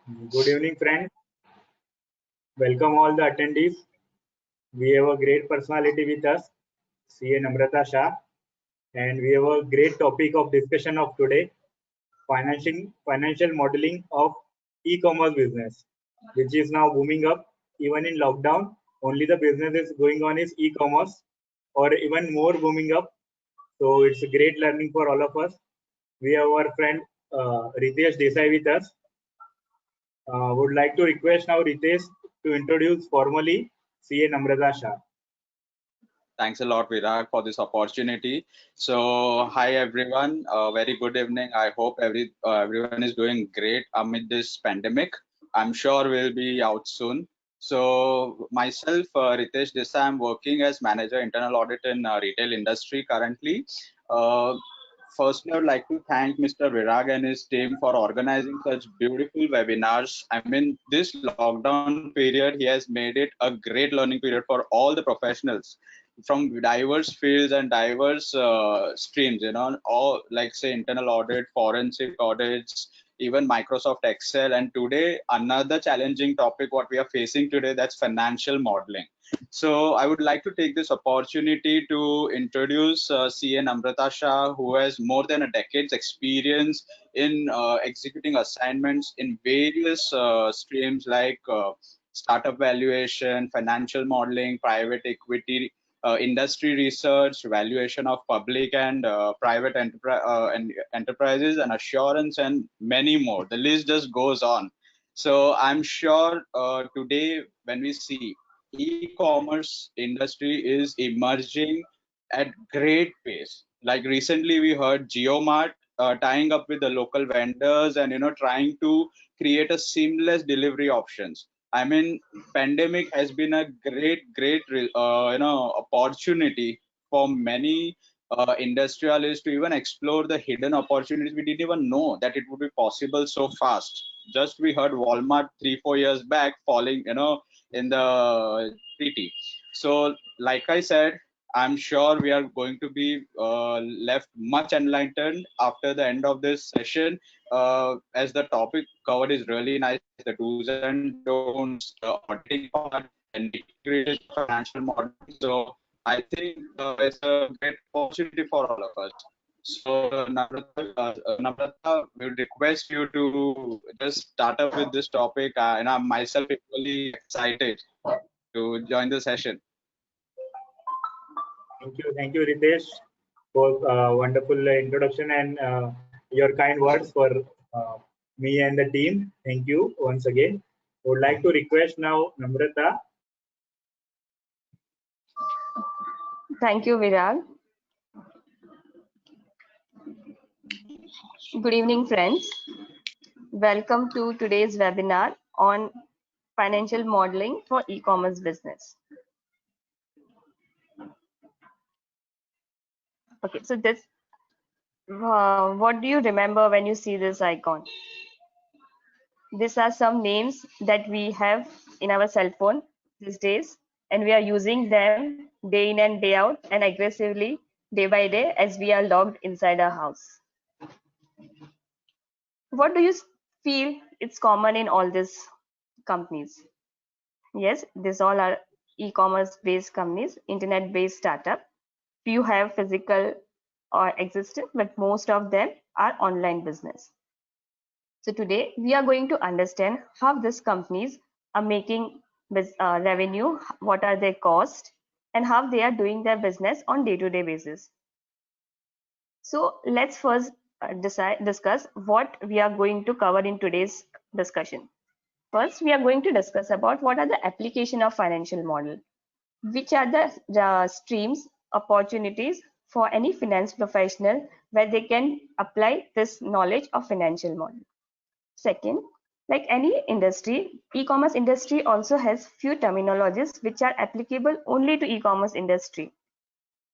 Good evening, friends. Welcome all the attendees. We have a great personality with us, CA Namrata Shah, and we have a great topic of discussion of today, financial modeling of e-commerce business, which is now booming up. Even in lockdown, only the business is going on is e-commerce, or even more booming up. So it's a great learning for all of us. We have our friend Ritesh Desai with us. Would like to request now Ritesh to introduce formally CA Namrata Shah. Thanks a lot, Virag, for this opportunity. So, hi everyone. Very good evening. I hope everyone is doing great amid this pandemic. I'm sure we'll be out soon. So, myself, Ritesh Desai, I'm working as manager internal audit in retail industry currently. Uh, Firstly, I would like to thank Mr. Virag and his team for organizing such beautiful webinars. I mean, this lockdown period, he has made it a great learning period for all the professionals from diverse fields and diverse streams, all like say internal audit, forensic audits, even Microsoft Excel. And today, another challenging topic, what we are facing today, that's financial modeling. So I would like to take this opportunity to introduce CA Namrata Shah, who has more than a decade's experience in executing assignments in various streams like startup valuation, financial modeling, private equity, industry research, valuation of public and private enterprises, and assurance, and many more. The list just goes on. So I'm sure today when we see e-commerce industry is emerging at great pace. Like recently we heard GeoMart tying up with the local vendors and trying to create a seamless delivery options. I mean, pandemic has been a great opportunity for many industrialists to even explore the hidden opportunities we didn't even know that it would be possible so fast. Just we heard Walmart 3-4 years back falling, in the treaty. So, like I said, I'm sure we are going to be left much enlightened after the end of this session, as the topic covered is really nice, the do's and don'ts, the auditing part, and integrated financial modeling. So I think it's a great opportunity for all of us. So Namrata, we would request you to just start up with this topic, and I'm myself equally excited to join the session. Thank you, Ritesh, for wonderful introduction and your kind words for uh, me and the team. Thank you once again. Would like to request now Namrata. Thank you, Virag. Good evening, friends. Welcome to today's webinar on financial modeling for e-commerce business. Okay, so this, what do you remember when you see this icon? These are some names that we have in our cell phone these days, and we are using them day in and day out and aggressively day by day as we are locked inside our house. What do you feel it's common in all these companies? Yes, these all are e-commerce based companies, internet based startup. Few have physical or existent, but most of them are online business. So today we are going to understand how these companies are making revenue, what are their costs, and how they are doing their business on day-to-day basis. So let's first discuss what we are going to cover in today's discussion. First, we are going to discuss about what are the application of financial model, which are the streams, opportunities for any finance professional where they can apply this knowledge of financial model. Second, like any industry, e-commerce industry also has few terminologies which are applicable only to e-commerce industry.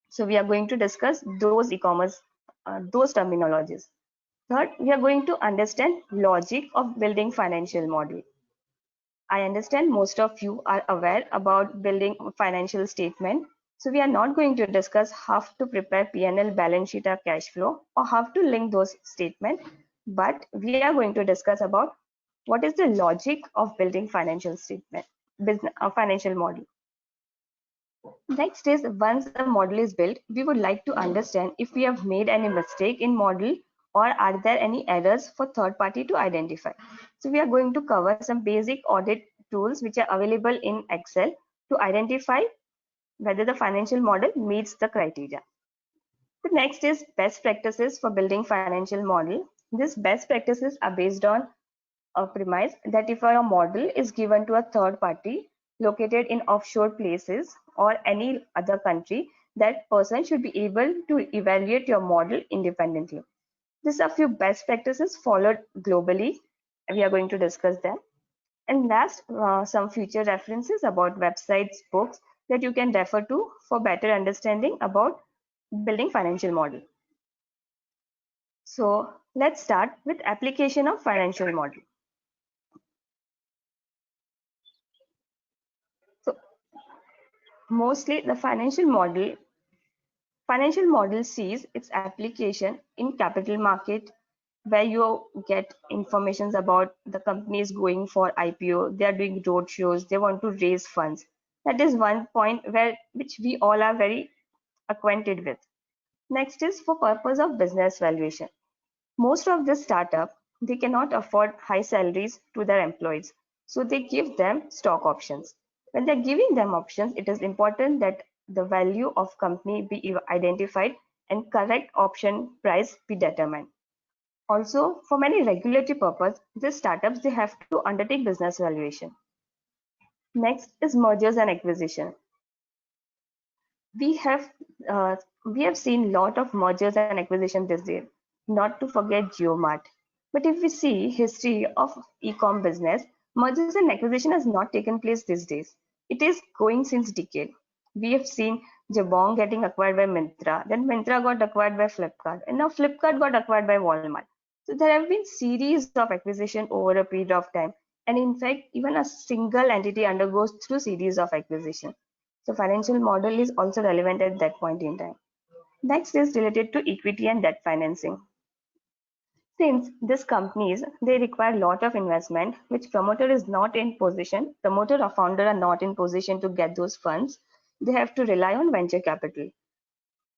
So we are going to discuss those e-commerce, those terminologies. Third, we are going to understand logic of building financial model. I understand most of you are aware about building financial statement. So we are not going to discuss how to prepare P&L, balance sheet or cash flow or how to link those statements, but we are going to discuss about what is the logic of building financial statement, business, financial model. Next is, once a model is built, we would like to understand if we have made any mistake in model or are there any errors for third party to identify. So we are going to cover some basic audit tools which are available in Excel to identify whether the financial model meets the criteria. The next is best practices for building financial model. These best practices are based on a premise that if a model is given to a third party located in offshore places or any other country, that person should be able to evaluate your model independently. These are few best practices followed globally. We are going to discuss them. And last, some future references about websites, books that you can refer to for better understanding about building financial model. So let's start with application of financial model. So mostly the financial model sees its application in capital market, where you get informations about the companies going for IPO, they are doing road shows, they want to raise funds. That is one point which we all are very acquainted with. Next is for purpose of business valuation. Most of the startup, they cannot afford high salaries to their employees, so they give them stock options. When they're giving them options, it is important that the value of company be identified and correct option price be determined. Also, for many regulatory purpose, these startups, they have to undertake business valuation. Next is mergers and acquisition. We have seen lot of mergers and acquisition this year, not to forget JioMart. But if we see history of e-com business, mergers and acquisition has not taken place these days. It is going since decade. We have seen Jabong getting acquired by Myntra, then Myntra got acquired by Flipkart, and now Flipkart got acquired by Walmart. So there have been series of acquisition over a period of time, and in fact, even a single entity undergoes through series of acquisition. So financial model is also relevant at that point in time. Next is related to equity and debt financing. Since these companies, they require a lot of investment, which promoter is not in position, promoter or founder are not in position to get those funds, they have to rely on venture capital.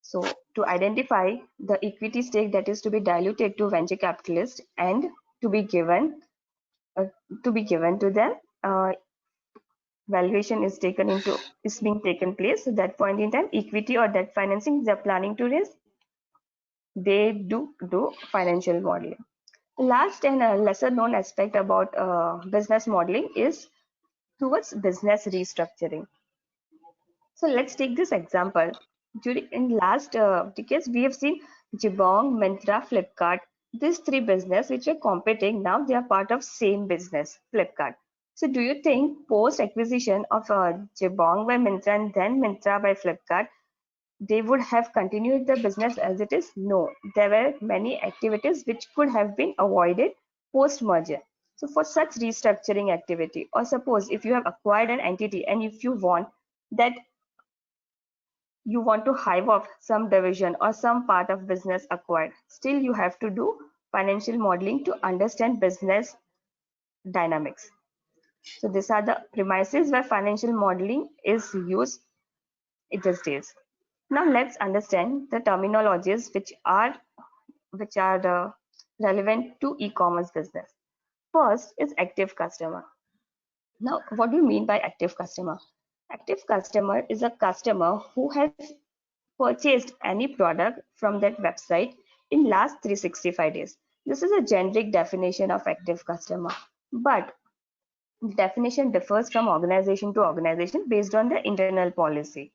So to identify the equity stake that is to be diluted to venture capitalists and to be given to them, valuation is being taken place. At that point in time, equity or debt financing they're planning to raise, they do financial modeling. Last and a lesser known aspect about business modeling is towards business restructuring. So let's take this example. In last decades, we have seen Jabong, Myntra, Flipkart, these three business which are competing, now they are part of same business, Flipkart. So do you think post acquisition of Jabong by Myntra and then Myntra by Flipkart, they would have continued the business as it is? No, there were many activities which could have been avoided post merger. So for such restructuring activity, or suppose if you have acquired an entity and if you want to hive off some division or some part of business acquired, still you have to do financial modeling to understand business dynamics. So these are the premises where financial modeling is used these days. Now let's understand the terminologies which are relevant to e-commerce business. First is active customer. Now, what do you mean by active customer? Active customer is a customer who has purchased any product from that website in last 365 days. This is a generic definition of active customer, but the definition differs from organization to organization based on the internal policy.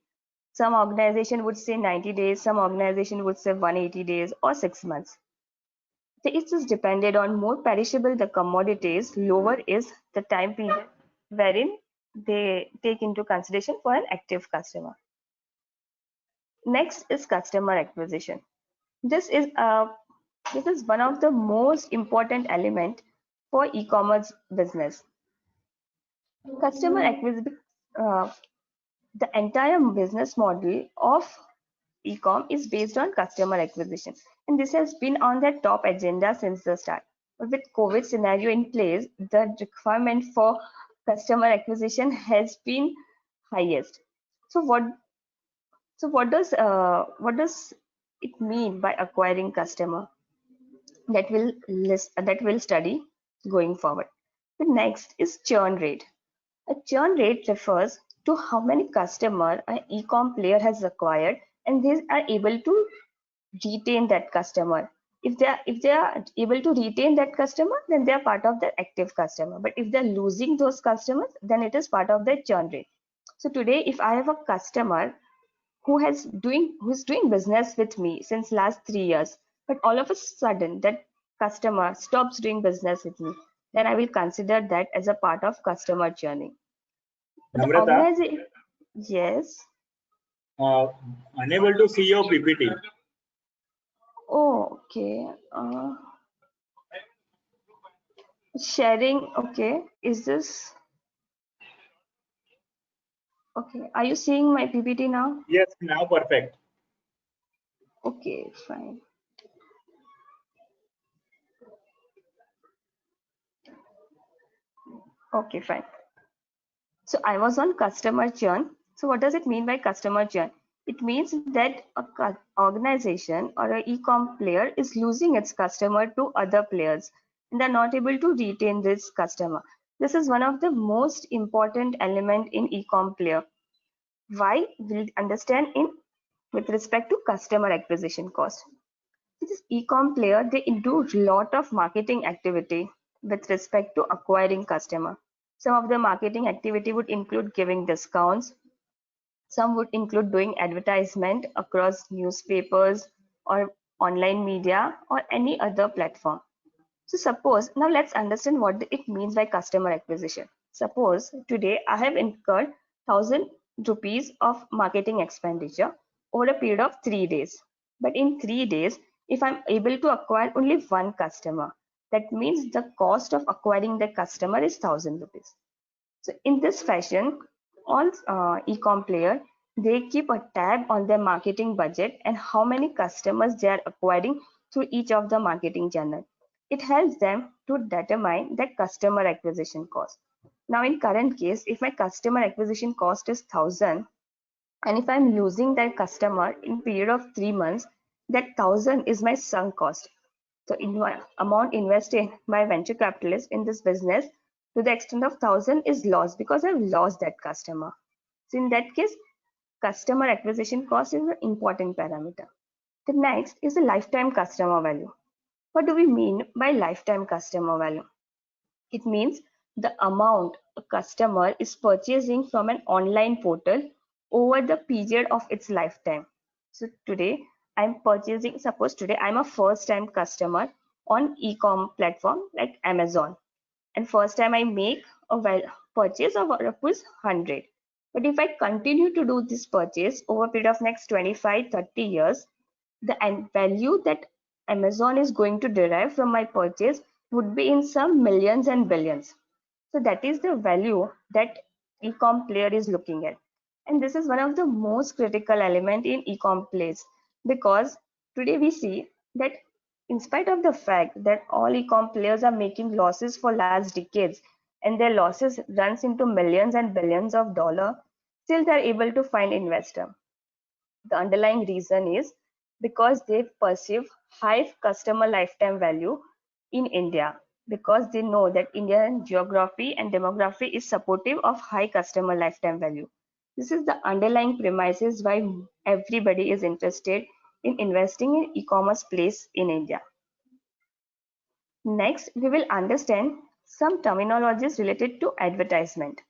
Some organization would say 90 days, some organization would say 180 days or 6 months. It is depended on more perishable the commodities, lower is the time period wherein they take into consideration for an active customer. Next is customer acquisition. This is one of the most important element for e-commerce business. Customer acquisition, the entire business model of e-com is based on customer acquisition, and this has been on the top agenda since the start. But with COVID scenario in place, the requirement for customer acquisition has been highest. So what does it mean by acquiring customer? That will study going forward. The next is churn rate. A churn rate refers to how many customer an e-com player has acquired and they are able to retain that customer. If they are able to retain that customer, then they are part of the active customer. But if they're losing those customers, then it is part of their churn rate. So today, if I have a customer who's doing business with me since last 3 years, but all of a sudden that customer stops doing business with me, then I will consider that as a part of customer journey. The Namrata, organization, yes. unable to see your PPT. Oh, okay. Sharing, okay. Is this okay? Are you seeing my PPT now? Yes, now perfect. Okay, fine. Okay, fine. So I was on customer churn. So what does it mean by customer churn? It means that a organization or an e-com player is losing its customer to other players and they're not able to retain this customer. This is one of the most important element in e-com player. Why? We'll understand in with respect to customer acquisition cost. This e-com player, they do lot of marketing activity with respect to acquiring customer. Some of the marketing activity would include giving discounts. Some would include doing advertisement across newspapers or online media or any other platform. So suppose, now let's understand what it means by customer acquisition. Suppose today I have incurred 1,000 rupees of marketing expenditure over a period of 3 days. But in 3 days, if I'm able to acquire only one customer, that means the cost of acquiring the customer is 1,000 rupees. So in this fashion, all e-com player, they keep a tab on their marketing budget and how many customers they are acquiring through each of the marketing channel. It helps them to determine the customer acquisition cost. Now in current case, if my customer acquisition cost is 1,000 and if I'm losing that customer in period of 3 months, that 1,000 is my sunk cost. So amount invested by venture capitalists in this business to the extent of 1,000 is lost because I've lost that customer. So in that case, customer acquisition cost is an important parameter. The next is the lifetime customer value. What do we mean by lifetime customer value? It means the amount a customer is purchasing from an online portal over the period of its lifetime. So today I'm purchasing, suppose today I'm a first time customer on e-com platform like Amazon, and first time I make a purchase of rupees 100. But if I continue to do this purchase over a period of next 25-30 years, the value that Amazon is going to derive from my purchase would be in some millions and billions. So that is the value that e-com player is looking at. And this is one of the most critical element in e-com plays, because today we see that in spite of the fact that all e-com players are making losses for last decades and their losses runs into millions and billions of dollars, still they're able to find investor. The underlying reason is because they perceive high customer lifetime value in India, because they know that Indian geography and demography is supportive of high customer lifetime value. This is the underlying premises why everybody is interested in investing in e-commerce place in India. Next, we will understand some terminologies related to advertisement.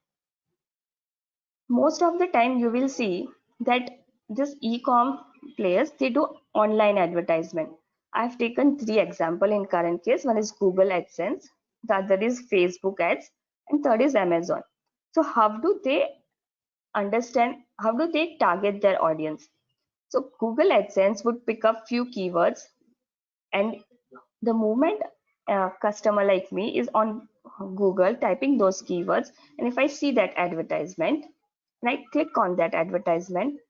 Most of the time you will see that this e-com players, they do online advertisement. I've taken 3 examples in current case. One is Google AdSense, the other is Facebook ads, and third is Amazon. So how do they target their audience? So Google AdSense would pick up few keywords, and the moment a customer like me is on Google typing those keywords, and if I see that advertisement and I click on that advertisement,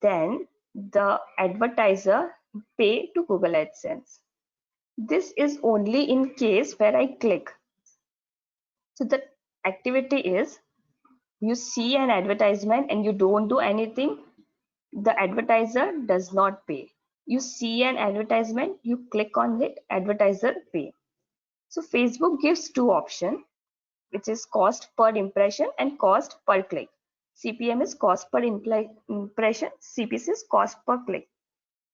then the advertiser pay to Google AdSense. This is only in case where I click. So the activity is, you see an advertisement and you don't do anything, the advertiser does not pay. You see an advertisement, you click on it, advertiser pay. So Facebook gives two options, which is cost per impression and cost per click. CPM is cost per impression, CPC is cost per click,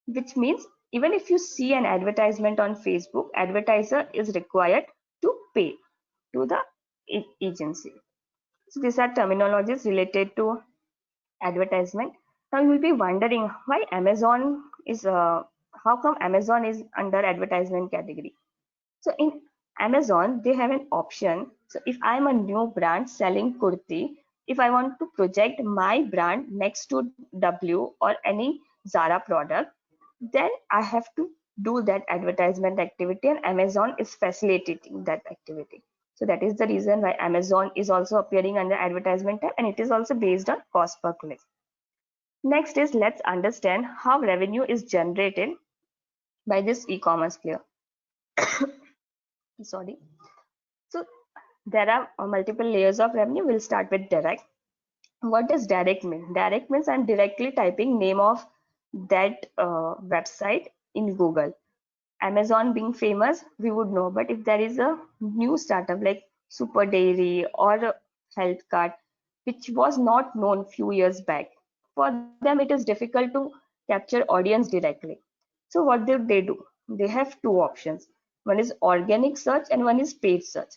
which means even if you see an advertisement on Facebook, advertiser is required to pay to the agency. So these are terminologies related to advertisement. Now you will be wondering why Amazon is, how come Amazon is under advertisement category? So in Amazon, they have an option. So if I'm a new brand selling kurti, if I want to project my brand next to W or any Zara product, then I have to do that advertisement activity, and Amazon is facilitating that activity. So that is the reason why Amazon is also appearing under advertisement tab, and it is also based on cost per click. Next is, let's understand how revenue is generated by this e-commerce player. Sorry. So there are multiple layers of revenue. We'll start with direct. What does direct mean? Direct means I'm directly typing name of that website in Google. Amazon being famous, we would know, but if there is a new startup like Super Dairy or Health Card, which was not known few years back, for them it is difficult to capture audience directly. So what did they do? They have two options. One is organic search and one is paid search.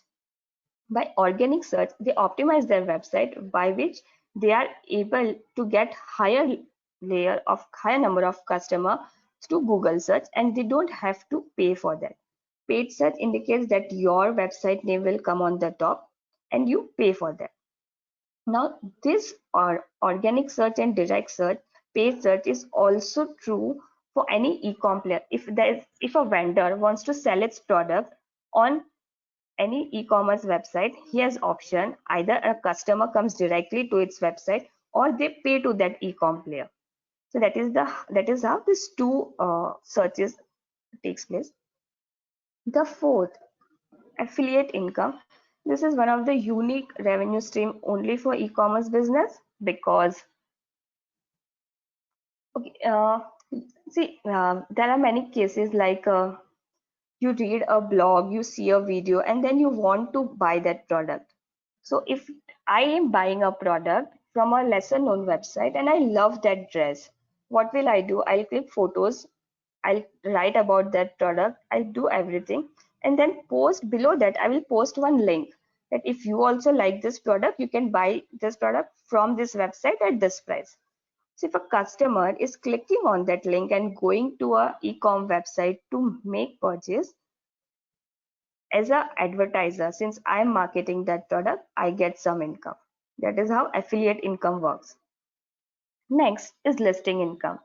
By organic search, they optimize their website, by which they are able to get higher number of customer to Google search, and they don't have to pay for that. Paid search indicates that your website name will come on the top and you pay for that. Now this organic search and direct search, paid search is also true for any e-com player. If a vendor wants to sell its product on any e-commerce website, he has option, either a customer comes directly to its website or they pay to that e-com player. So that is how these two searches takes place. The fourth, affiliate income. This is one of the unique revenue stream only for e-commerce business, because okay, there are many cases like you read a blog, you see a video, and then you want to buy that product. So if I am buying a product from a lesser known website and I love that dress, what will I do? I'll click photos, I'll write about that product, I'll do everything, and then post below that. I will post one link that if you also like this product, you can buy this product from this website at this price. So if a customer is clicking on that link and going to a e-com website to make purchase, as a advertiser, since I'm marketing that product, I get some income. That is how affiliate income works. Next is listing income.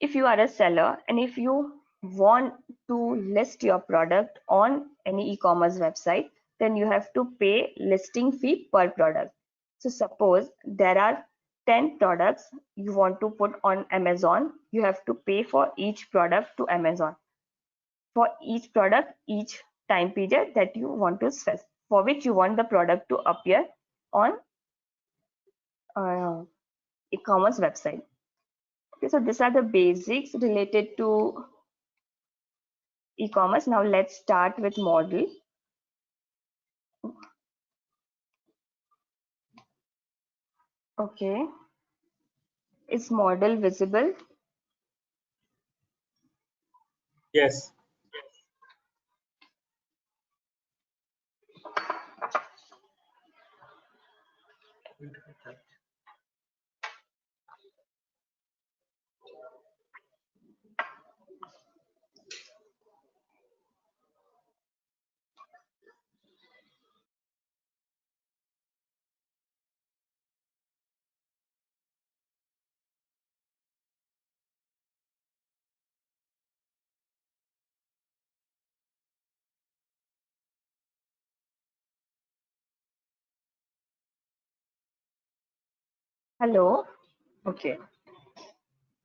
If you are a seller and if you want to list your product on any e-commerce website, then you have to pay listing fee per product. So suppose there are 10 products you want to put on Amazon, you have to pay for each product to Amazon, for each product, each time period that you want to stress, for which you want the product to appear on e-commerce website. Okay, so these are the basics related to e-commerce. Now let's start with model. Okay, is model visible? Yes. Hello. Okay.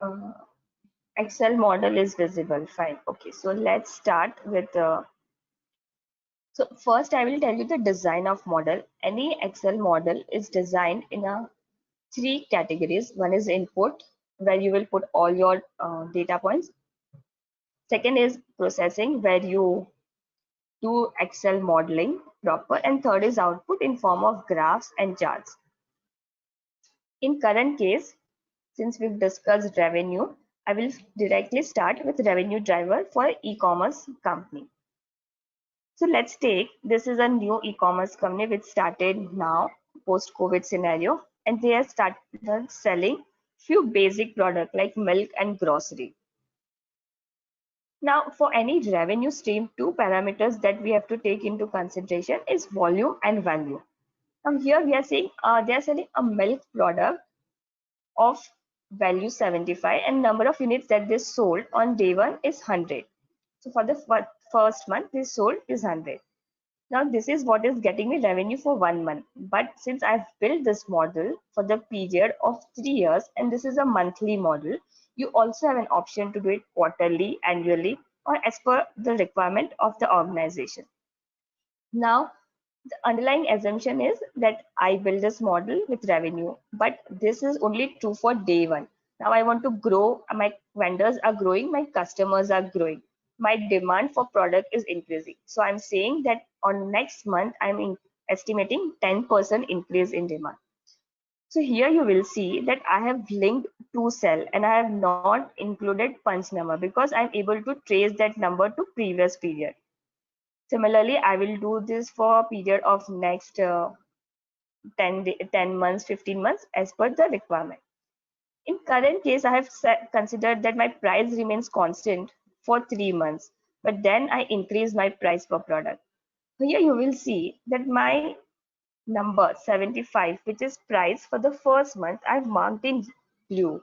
Uh, Excel model is visible. Fine. Okay, so let's start with so first I will tell you the design of model. Any Excel model is designed in a three categories. One is input, where you will put all your data points. Second is processing, where you do Excel modeling proper. And third is output in form of graphs and charts. In current case, since we've discussed revenue, I will directly start with revenue driver for e-commerce company. So let's take, this is a new e-commerce company which started now post-COVID scenario, and they have started selling few basic products like milk and grocery. Now, for any revenue stream, two parameters that we have to take into consideration is volume and value. Now here we are saying they are selling a milk product of value 75 and number of units that they sold on day one is 100. So for the first month they sold is 100. Now this is what is getting me revenue for 1 month. But since I've built this model for the period of 3 years and this is a monthly model, you also have an option to do it quarterly, annually, or as per the requirement of the organization. Now, the underlying assumption is that I build this model with revenue, but this is only true for day one. Now I want to grow, my vendors are growing, my customers are growing, my demand for product is increasing. So I'm saying that on next month, I'm estimating 10% increase in demand. So here you will see that I have linked to cell and I have not included punch number because I'm able to trace that number to previous period. Similarly, I will do this for a period of next 10 months, 15 months as per the requirement. In current case, I have considered that my price remains constant for 3 months, but then I increase my price per product. Here you will see that my number 75, which is price for the first month, I've marked in blue.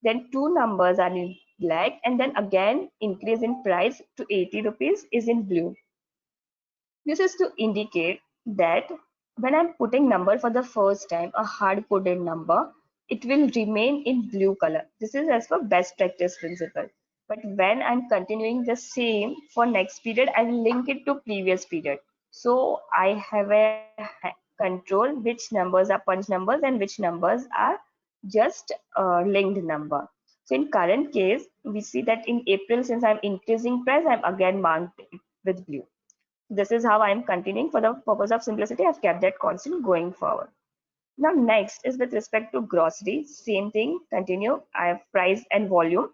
Then two numbers are in black and then again increase in price to 80 rupees is in blue. This is to indicate that when I'm putting number for the first time, a hard-coded number, it will remain in blue color. This is as per best practice principle. But when I'm continuing the same for next period, I will link it to previous period. So I have a control which numbers are punch numbers and which numbers are just linked number. So in current case, we see that in April, since I'm increasing price, I'm again marked it with blue. This is how I am continuing. For the purpose of simplicity, I've kept that constant going forward. Now next is with respect to grocery, same thing, continue. I have price and volume.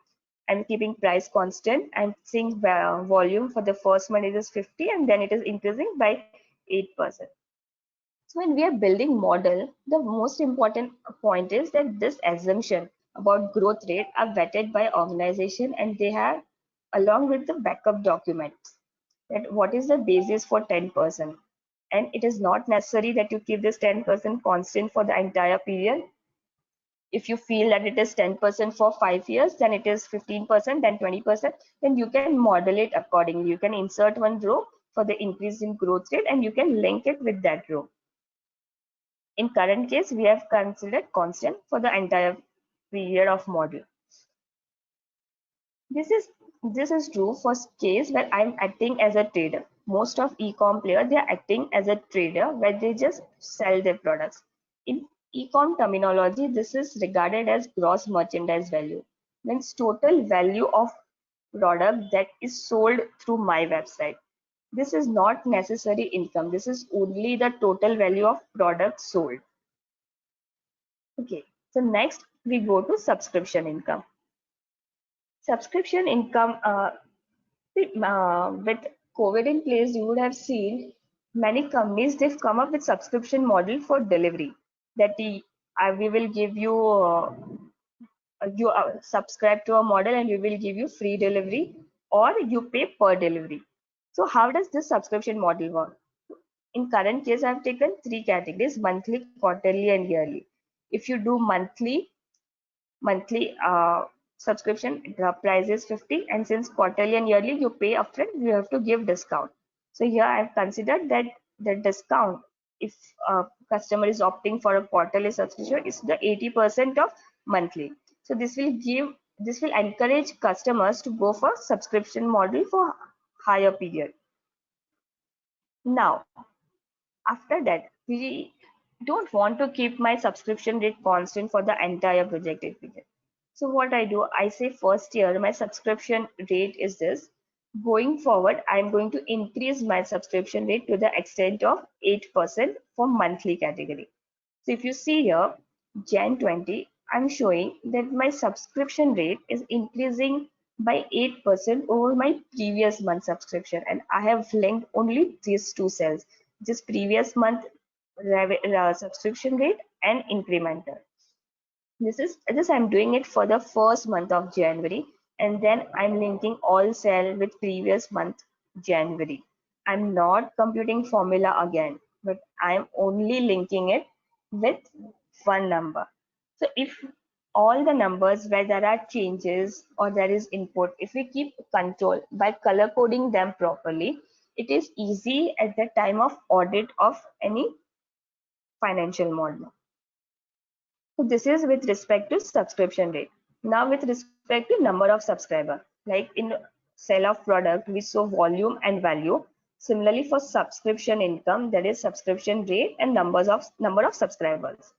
I'm keeping price constant. I'm seeing volume for the first month it is 50 and then it is increasing by 8%. So when we are building model, the most important point is that this assumption about growth rate are vetted by organization and they have along with the backup documents that what is the basis for 10%. And it is not necessary that you keep this 10% constant for the entire period. If you feel that it is 10% for 5 years, then it is 15%, then 20%, then you can model it accordingly. You can insert one row for the increase in growth rate and you can link it with that row. In current case, we have considered constant for the entire period of model. This is true for case where I'm acting as a trader. Most of e-com players, they are acting as a trader where they just sell their products. In e-com terminology, this is regarded as gross merchandise value. Means total value of product that is sold through my website. This is not necessary income. This is only the total value of products sold. Okay, so next we go to subscription income. Subscription income, with COVID in place, you would have seen many companies, they've come up with subscription model for delivery that we will give you, you subscribe to a model and we will give you free delivery or you pay per delivery. So how does this subscription model work? In current case, I've taken three categories: monthly, quarterly, and yearly. If you do monthly subscription, the price is 50, and since quarterly and yearly you pay upfront, you have to give discount. So here I've considered that the discount, if a customer is opting for a quarterly subscription, is the 80% of monthly. So this will give This will encourage customers to go for subscription model for higher period. Now, after that, we don't want to keep my subscription rate constant for the entire projected period. So what I do, I say first year my subscription rate is this. Going forward, I'm going to increase my subscription rate to the extent of 8% for monthly category. So if you see here, Jan 20, I'm showing that my subscription rate is increasing by 8% over my previous month subscription, and I have linked only these two cells, this previous month subscription rate and incremental. This I'm doing it for the first month of January, and then I'm linking all cell with previous month January. I'm not computing formula again, but I'm only linking it with one number. So if all the numbers where there are changes or there is input, if we keep control by color coding them properly, it is easy at the time of audit of any financial model. So this is with respect to subscription rate. Now with respect to number of subscriber, like in sale of product, we show volume and value. Similarly for subscription income, that is subscription rate and number of subscribers.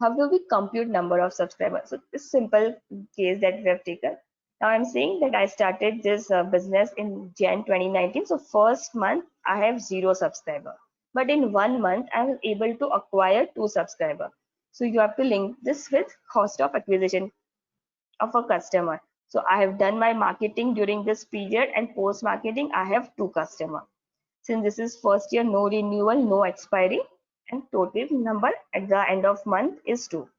How do we compute number of subscribers? So this simple case that we have taken. Now I'm saying that I started this business in Jan 2019. So first month I have 0 subscriber, but in 1 month I was able to acquire 2 subscriber. So you have to link this with cost of acquisition of a customer. So I have done my marketing during this period, and post marketing I have 2 customer. Since this is first year, no renewal, no expiry, and total number at the end of month is 2.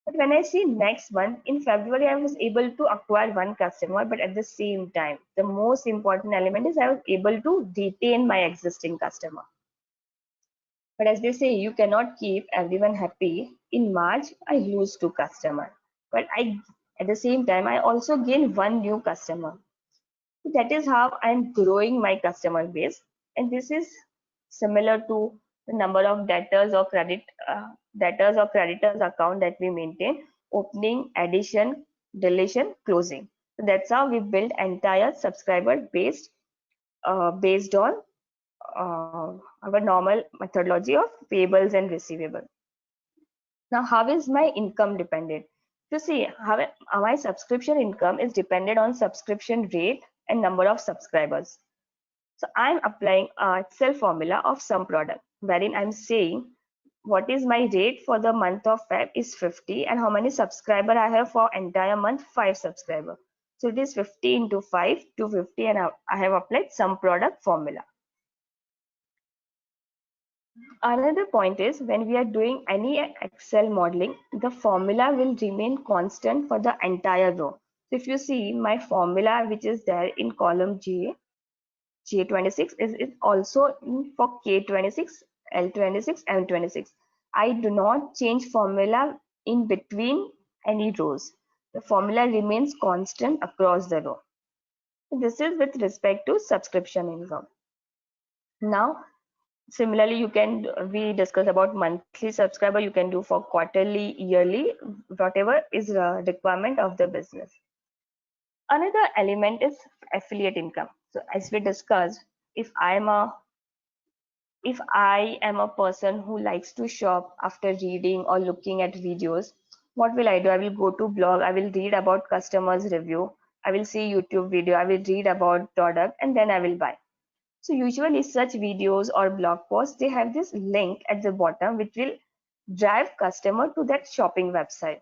But when I see next month, in February, I was able to acquire 1 customer, but at the same time, the most important element is I was able to retain my existing customer. But as they say, you cannot keep everyone happy. In March, I lose 2 customers, but at the same time, I also gain 1 new customer. That is how I'm growing my customer base, and this is similar to the number of debtors or creditors account that we maintain: opening, addition, deletion, closing. So that's how we build entire subscriber base based on our normal methodology of payables and receivable. Now, how is my income dependent? To see how my subscription income is dependent on subscription rate and number of subscribers. So I'm applying a Excel formula of some product wherein I'm saying what is my rate for the month of Feb is 50, and how many subscriber I have for entire month, 5 subscriber. So it is 50 into 5, 250, and I have applied some product formula. Another point is when we are doing any Excel modeling, the formula will remain constant for the entire row. So if you see my formula, which is there in column J26 is also for K26, L26, M26. I do not change formula in between any rows. The formula remains constant across the row. This is with respect to subscription income. Now, similarly, we discuss about monthly subscriber, you can do for quarterly, yearly, whatever is a requirement of the business. Another element is affiliate income. So as we discussed, if I am a person who likes to shop after reading or looking at videos, what will I do? I will go to blog, I will read about customers review, I will see YouTube video, I will read about product, and then I will buy. So usually such videos or blog posts, they have this link at the bottom which will drive customer to that shopping website.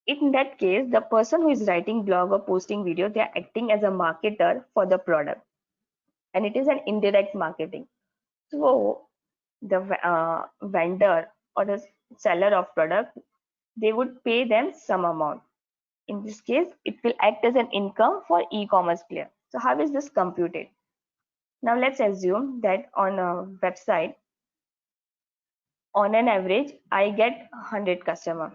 In that case, the person who is writing blog or posting video, they are acting as a marketer for the product, and it is an indirect marketing. So the vendor or the seller of product, they would pay them some amount. In this case, it will act as an income for e-commerce player. So how is this computed? Now let's assume that on a website, on an average, I get 100 customers.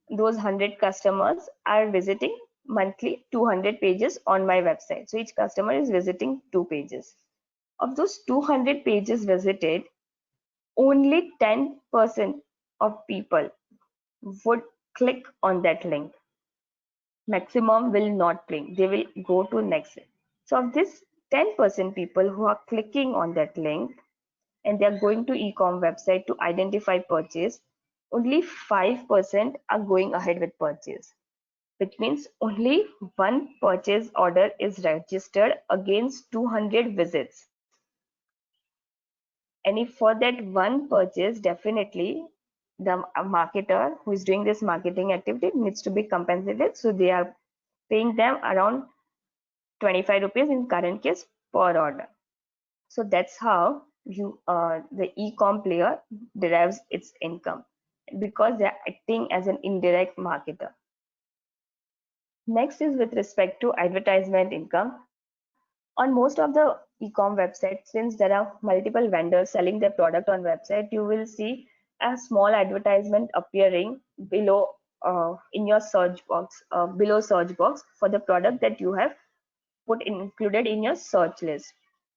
Those 100 customers are visiting monthly 200 pages on my website. So each customer is visiting 2 pages. Of those 200 pages visited, only 10% of people would click on that link. Maximum will not click, they will go to next. So of this 10% people who are clicking on that link and they are going to e-com website to identify purchase, only 5% are going ahead with purchase, which means only one purchase order is registered against 200 visits. And if for that one purchase, definitely the marketer who is doing this marketing activity needs to be compensated. So they are paying them around 25 rupees in current case per order. So that's how the e-com player derives its income, because they are acting as an indirect marketer. Next is with respect to advertisement income. On most of the e-com websites, since there are multiple vendors selling their product on website, you will see a small advertisement appearing below in your search box, below search box for the product that you have included in your search list.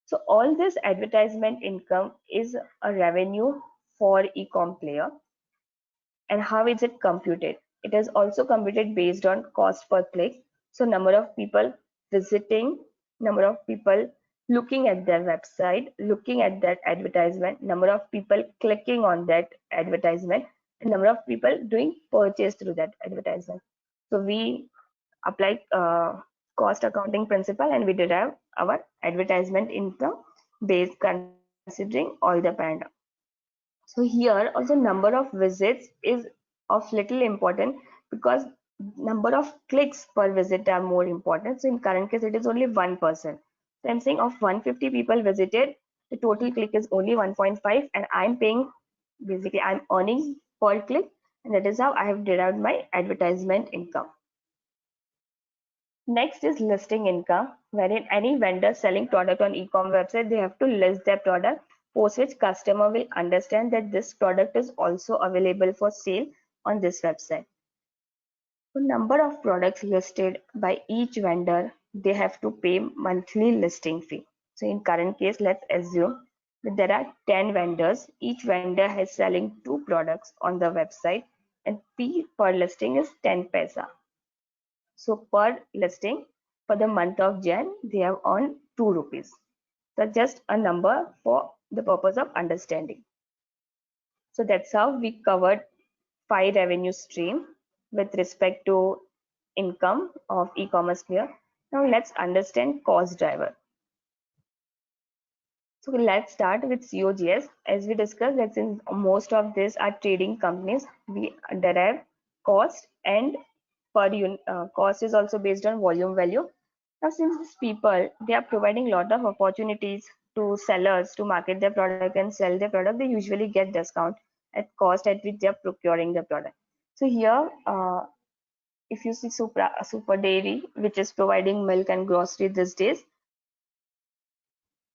So all this advertisement income is a revenue for e-com player. And how is it computed? It is also computed based on cost per click. So number of people visiting, number of people looking at their website, looking at that advertisement, number of people clicking on that advertisement, and number of people doing purchase through that advertisement. So we apply cost accounting principle and we derive our advertisement income based considering all the parameters. So here also number of visits is of little important, because number of clicks per visit are more important. So in current case it is only 1%. So I'm saying of 150 people visited, the total click is only 1.5, and I'm paying, basically I'm earning per click, and that is how I have derived my advertisement income. Next is listing income, wherein any vendor selling product on e-com website, they have to list their product, post which customer will understand that this product is also available for sale on this website. So number of products listed by each vendor, they have to pay monthly listing fee. So in current case, let's assume that there are 10 vendors. Each vendor has selling 2 products on the website, and fee per listing is 10 paisa. So per listing for the month of Jan, they have earned 2 rupees. So just a number for the purpose of understanding. So that's how we covered 5 revenue stream with respect to income of e-commerce player. Now let's understand cost driver. So let's start with COGS. As we discussed, that since most of these are trading companies, we derive cost, and per unit cost is also based on volume value. Now since these people, they are providing a lot of opportunities to sellers to market their product and sell their product, they usually get discount at cost at which they are procuring the product. So here if you see Super Dairy, which is providing milk and grocery these days,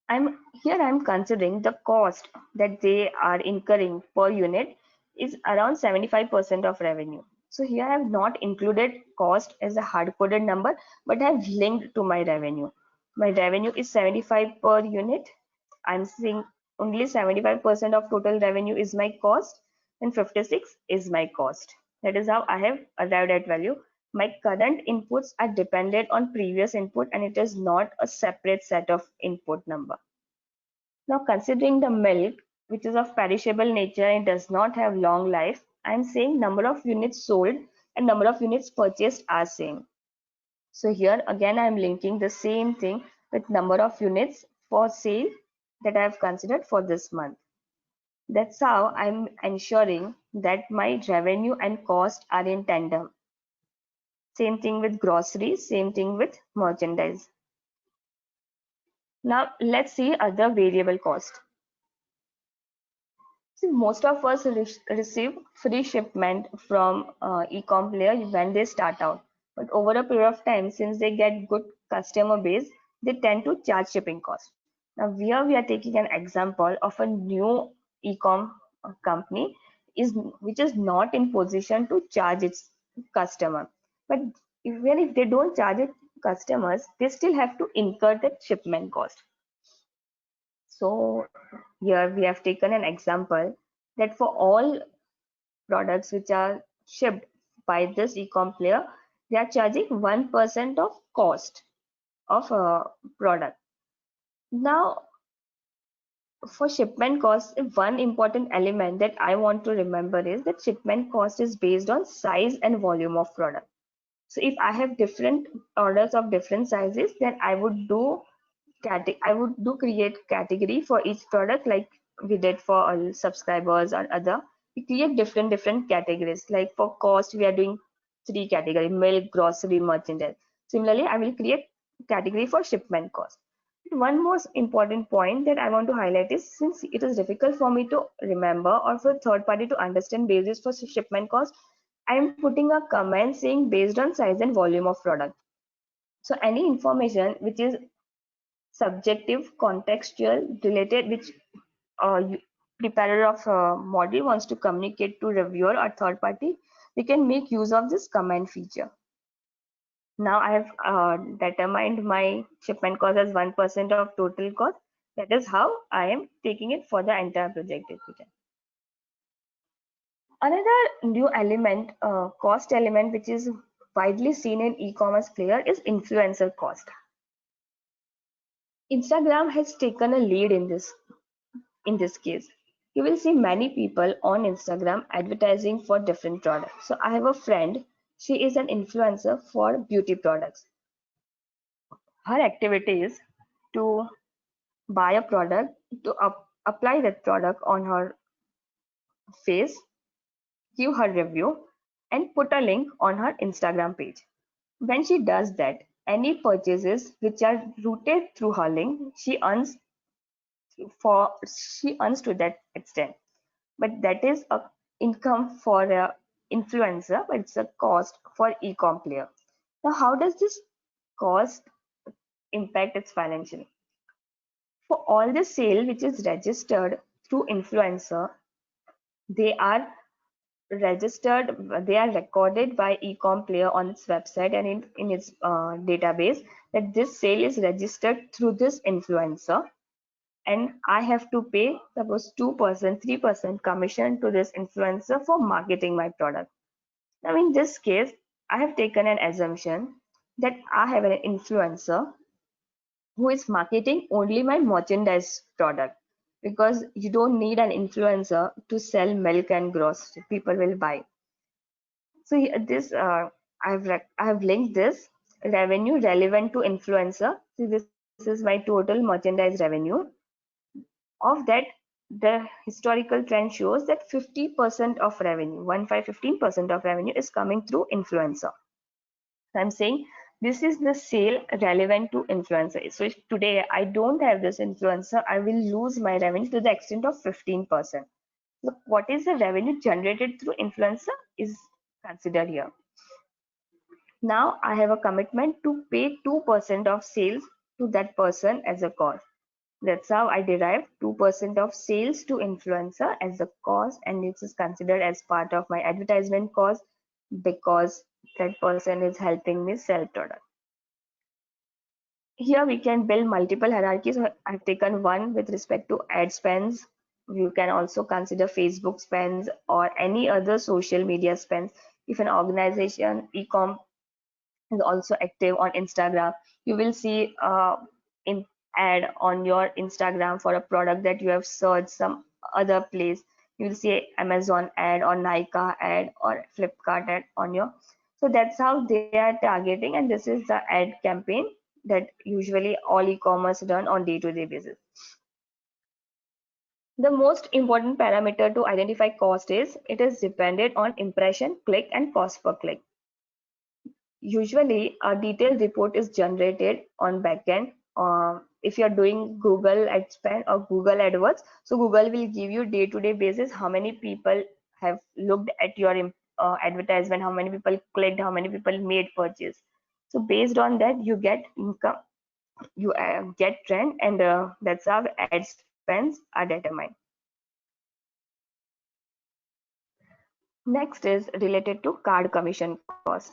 I'm considering the cost that they are incurring per unit is around 75% of revenue. So here I have not included cost as a hard-coded number, but I have linked to my revenue. My revenue is 75 per unit. I'm saying only 75% of total revenue is my cost, and 56 is my cost. That is how I have arrived at value. My current inputs are dependent on previous input, and it is not a separate set of input number. Now considering the milk, which is of perishable nature and does not have long life, I'm saying number of units sold and number of units purchased are same. So here again I'm linking the same thing with number of units for sale that I have considered for this month. That's how I'm ensuring that my revenue and cost are in tandem. Same thing with groceries, same thing with merchandise. Now let's see other variable cost. See, most of us receive free shipment from e-com players when they start out. But over a period of time, since they get good customer base, they tend to charge shipping cost. Now here we are taking an example of a new e-com company which is not in position to charge its customer. But even if they don't charge its customers, they still have to incur that shipment cost. So here we have taken an example that for all products which are shipped by this e-com player, they are charging 1% of cost of a product. Now, for shipment cost, one important element that I want to remember is that shipment cost is based on size and volume of product. So if I have different orders of different sizes, then I would create category for each product, like we did for all subscribers or other. We create different categories. Like for cost, we are doing 3 categories: milk, grocery, merchandise. Similarly, I will create category for shipment cost. One most important point that I want to highlight is, since it is difficult for me to remember or for third party to understand basis for shipment cost, I am putting a comment saying based on size and volume of product. So any information which is subjective, contextual, related, which preparer of a model wants to communicate to reviewer or third party, we can make use of this comment feature. Now I have determined my shipment cost as 1% of total cost. That is how I am taking it for the entire project. Another new element, cost element, which is widely seen in e-commerce player is influencer cost. Instagram has taken a lead in this case. You will see many people on Instagram advertising for different products. So I have a friend, she is an influencer for beauty products. Her activity is to buy a product, to apply that product on her face, give her review, and put a link on her Instagram page. When she does that, any purchases which are routed through her link, she earns to that extent. But that is a income for a influencer, but it's a cost for e-com player. Now, how does this cost impact its financial? For all the sale which is registered through influencer, they are recorded by e-com player on its website and in its database, that this sale is registered through this influencer, and I have to pay suppose 2%, 3% commission to this influencer for marketing my product. Now in this case, I have taken an assumption that I have an influencer who is marketing only my merchandise product, because you don't need an influencer to sell milk and grocery. People will buy. So this I have linked this revenue relevant to influencer. So this is my total merchandise revenue. Of that, the historical trend shows that 50% of revenue, 15% of revenue is coming through influencer. So I'm saying this is the sale relevant to influencer. So if today I don't have this influencer, I will lose my revenue to the extent of 15%. So what is the revenue generated through influencer is considered here. Now I have a commitment to pay 2% of sales to that person as a cost. That's how I derive 2% of sales to influencer as the cost, and this is considered as part of my advertisement cost because that person is helping me sell product. Here we can build multiple hierarchies. I've taken one with respect to ad spends. You can also consider Facebook spends or any other social media spends. If an organization e-com is also active on Instagram, you will see in ad on your Instagram for a product that you have searched some other place. You will see Amazon ad or Nykaa ad or Flipkart ad on your. So that's how they are targeting, and this is the ad campaign that usually all e-commerce done on day-to-day basis. The most important parameter to identify cost is it is dependent on impression, click, and cost per click. Usually a detailed report is generated on backend. If you're doing Google ad spend or Google AdWords, so Google will give you day-to-day basis how many people have looked at your advertisement, how many people clicked, how many people made purchase. So based on that, you get income, you get trend, and that's how ad spends are determined. Next is related to card commission cost.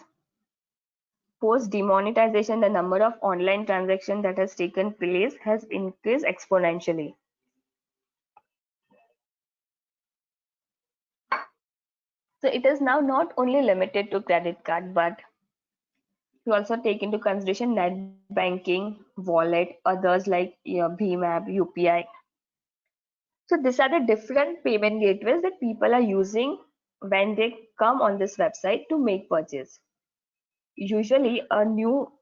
Post demonetization, the number of online transactions that has taken place has increased exponentially. So So it is now not only limited to credit card, but you also take into consideration net banking, wallet, others like Bhim app, UPI. So these are the different payment gateways that people are using when they come on this website to make purchase. Usually a new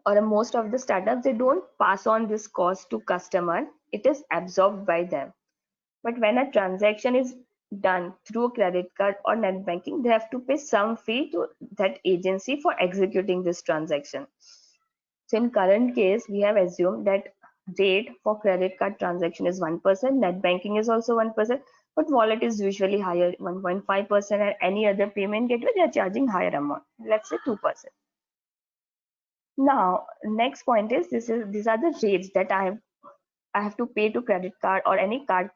or most of the startups, they don't pass on this cost to customer. It is absorbed by them. But when a transaction is done through a credit card or net banking, they have to pay some fee to that agency for executing this transaction. So in current case, we have assumed that rate for credit card transaction is 1%, net banking is also 1%, but wallet is usually higher, 1.5%, and any other payment gateway, they are charging higher amount, let's say 2%. Now, next point is these are the rates that I have to pay to credit card or any card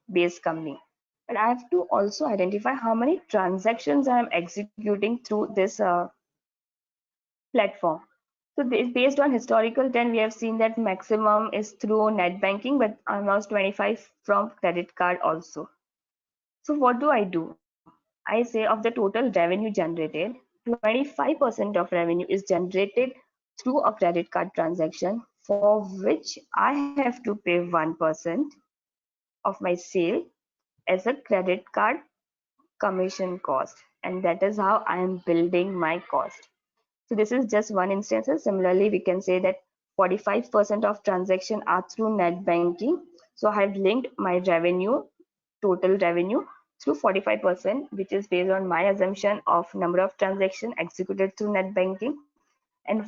based company. But I have to also identify how many transactions I am executing through this platform. So based on historical trend, we have seen that maximum is through net banking, but almost 25 from credit card also. So what do? I say of the total revenue generated, 25% of revenue is generated through a credit card transaction, for which I have to pay 1% of my sale as a credit card commission cost. And that is how I am building my cost. So this is just one instance. Similarly, we can say that 45% of transactions are through net banking. So I have linked my revenue, total revenue, through 45%, which is based on my assumption of number of transactions executed through net banking. And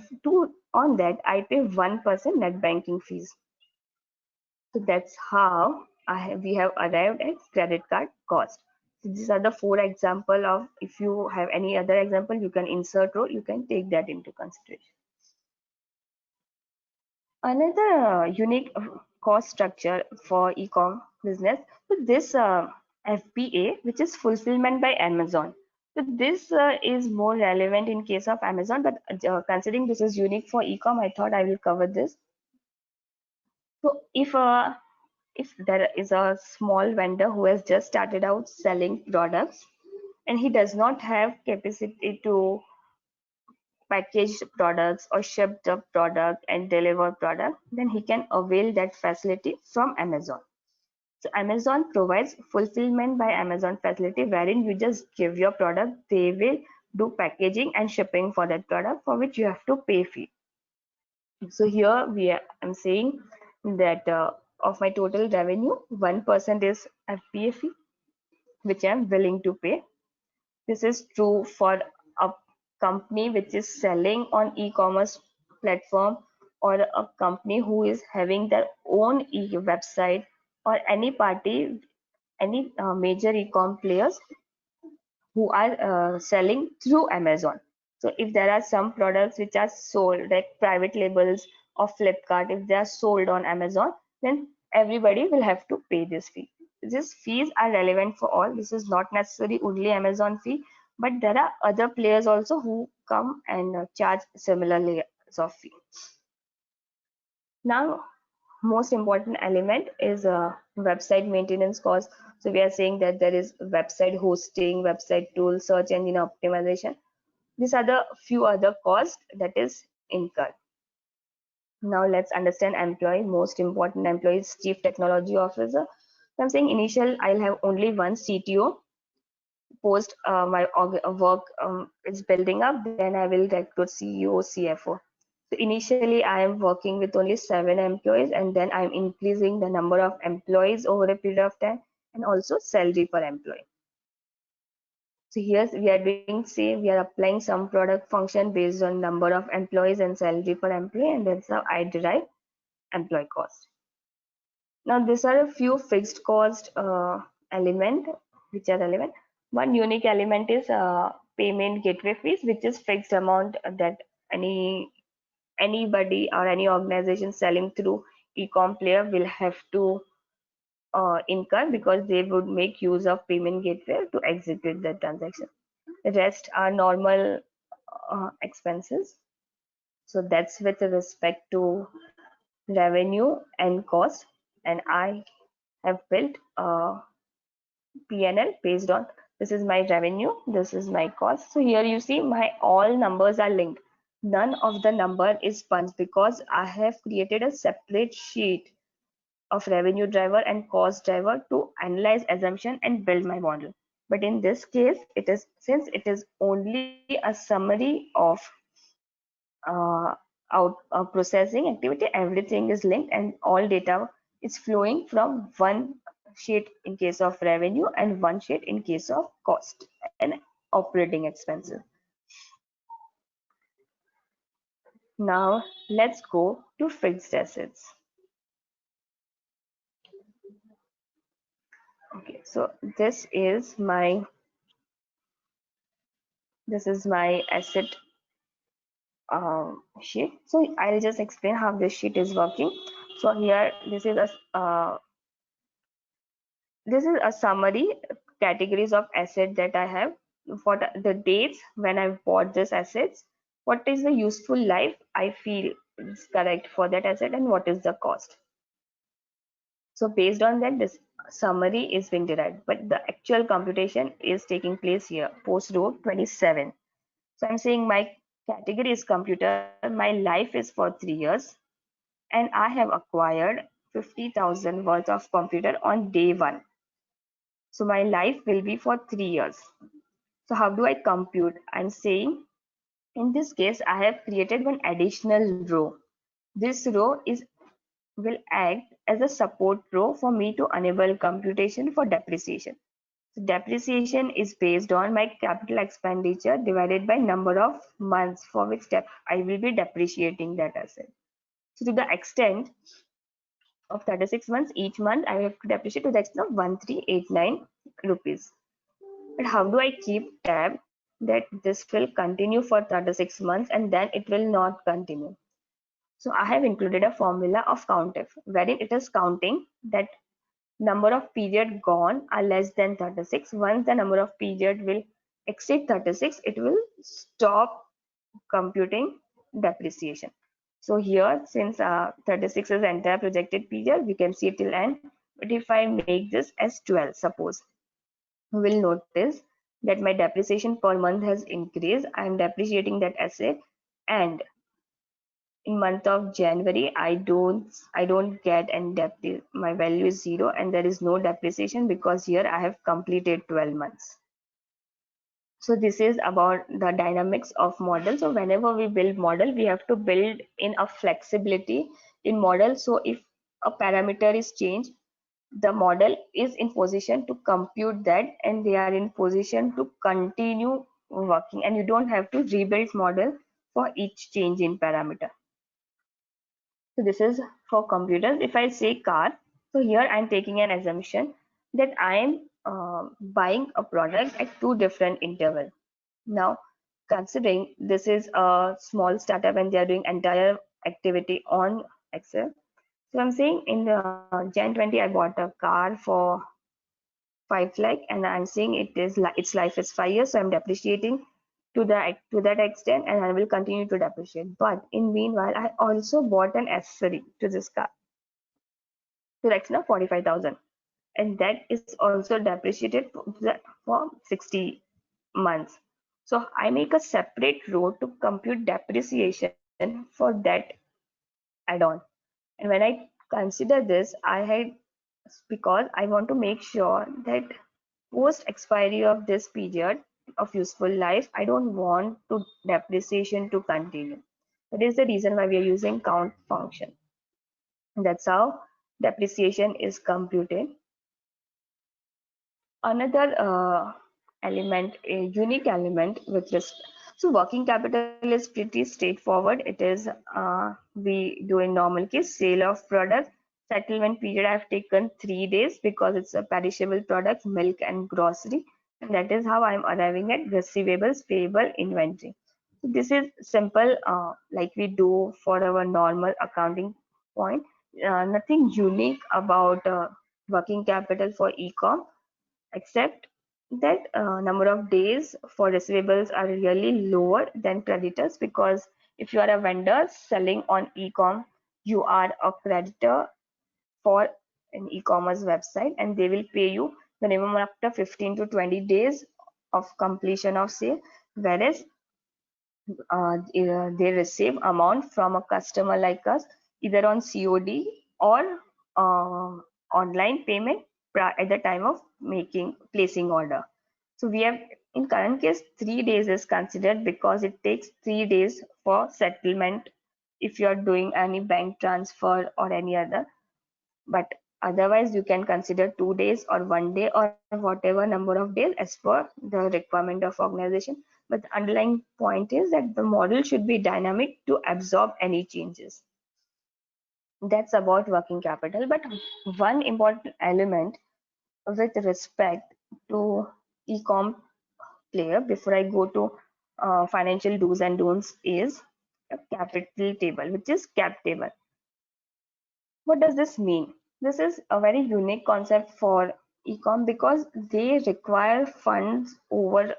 on that, I pay 1% net banking fees. So that's how we have arrived at credit card cost. So these are the 4 example of, if you have any other example, you can insert or you can take that into consideration. Another unique cost structure for e-com business, so this FBA, which is fulfillment by Amazon. So this is more relevant in case of Amazon, but considering this is unique for e-com, I thought I will cover this. So if there is a small vendor who has just started out selling products and he does not have capacity to package products or ship the product and deliver product, then he can avail that facility from Amazon. So Amazon provides fulfillment by Amazon facility, wherein you just give your product, they will do packaging and shipping for that product, for which you have to pay fee. So here I'm saying that of my total revenue, 1% is FBA fee, which I'm willing to pay. This is true for a company which is selling on e-commerce platform, or a company who is having their own website, or any party, any major e-com players who are selling through Amazon. So if there are some products which are sold, like private labels of Flipkart, if they are sold on Amazon, then everybody will have to pay this fee. These fees are relevant for all. This is not necessarily only Amazon fee, but there are other players also who come and charge similar layers of fee. Now, most important element is website maintenance cost. So we are saying that there is website hosting, website tool, search engine optimization. These are the few other costs that is incurred. Now let's understand employee. Most important employee is chief technology officer. So I'm saying initial I'll have only one CTO. Post my work is building up, then I will recruit CEO, CFO. So initially I am working with only 7 employees, and then I'm increasing the number of employees over a period of time, and also salary per employee. So here we are doing, say we are applying some product function based on number of employees and salary per employee, and that's how I derive employee cost. Now these are a few fixed cost element which are relevant. One unique element is payment gateway fees, which is fixed amount that anybody or any organization selling through e-com player will have to incur, because they would make use of payment gateway to execute the transaction. The rest are normal expenses. So that's with respect to revenue and cost, and I have built a PNL based on This is my revenue, this is my cost. So here you see my all numbers are linked. None of the number is punched because I have created a separate sheet of revenue driver and cost driver to analyze assumption and build my model. But in this case, it is since it is only a summary of uh, processing activity, everything is linked and all data is flowing from one sheet in case of revenue and one sheet in case of cost and operating expenses. Now let's go to fixed assets. Okay, so this is my asset sheet. So I'll just explain how this sheet is working. So here this is a summary categories of asset that I have. What are the dates when I bought this assets, what is the useful life I feel is correct for that asset, and what is the cost. So based on that, this summary is being derived, but the actual computation is taking place here, post row 27. So I'm saying my category is computer, my life is for 3 years, and I have acquired 50,000 worth of computer on day 1. So my life will be for 3 years. So how do I compute? I'm saying in this case, I have created one additional row. This row will act as a support row for me to enable computation for depreciation. So depreciation is based on my capital expenditure divided by number of months for which I will be depreciating that asset. So to the extent of 36 months, each month I have to depreciate to the extent of 1389 rupees. But how do I keep tab that this will continue for 36 months and then it will not continue? So I have included a formula of COUNTIF wherein it is counting that number of period gone are less than 36. Once the number of period will exceed 36, it will stop computing depreciation. So here, since 36 is the entire projected period, we can see it till end. But if I make this as 12, suppose, you will notice that my depreciation per month has increased. I am depreciating that asset, and in month of January, I don't get any my value is 0 and there is no depreciation because here I have completed 12 months. So this is about the dynamics of model. So whenever we build model, we have to build in a flexibility in model. So if a parameter is changed, the model is in position to compute that and they are in position to continue working, and you don't have to rebuild model for each change in parameter. So this is for computers. If I say car, so here I'm taking an assumption that I am buying a product at 2 different intervals. Now, considering this is a small startup and they are doing entire activity on Excel, so I'm saying in the Jan 20, I bought a car for 5 lakh, and I'm saying its life is 5 years, so I'm depreciating to that extent, and I will continue to depreciate. But in meanwhile, I also bought an accessory to this car to the extent of 45,000, and that is also depreciated for 60 months. So I make a separate row to compute depreciation for that add-on. And when I consider this, because I want to make sure that post expiry of this period of useful life, I don't want to depreciation to continue. That is the reason why we are using count function. That's how depreciation is computed. Another element, a unique element with this. So working capital is pretty straightforward. It is we do in normal case sale of product. Settlement period I've taken 3 days because it's a perishable product, milk and grocery, and that is how I'm arriving at receivables, payable, inventory. So this is simple, like we do for our normal accounting point. Nothing unique about working capital for e-com, except that number of days for receivables are really lower than creditors, because if you are a vendor selling on e-com, you are a creditor for an e-commerce website and they will pay you minimum after 15 to 20 days of completion of sale, whereas they receive amount from a customer like us either on COD or online payment at the time of placing order. So we have, in current case, 3 days is considered because it takes 3 days for settlement if you are doing any bank transfer or any other. But otherwise you can consider 2 days or 1 day or whatever number of days as per the requirement of organization. But the underlying point is that the model should be dynamic to absorb any changes. That's about working capital. But one important element with respect to e-com player before I go to financial do's and don'ts is a capital table, which is cap table. What does this mean? This is a very unique concept for ecom because they require funds over,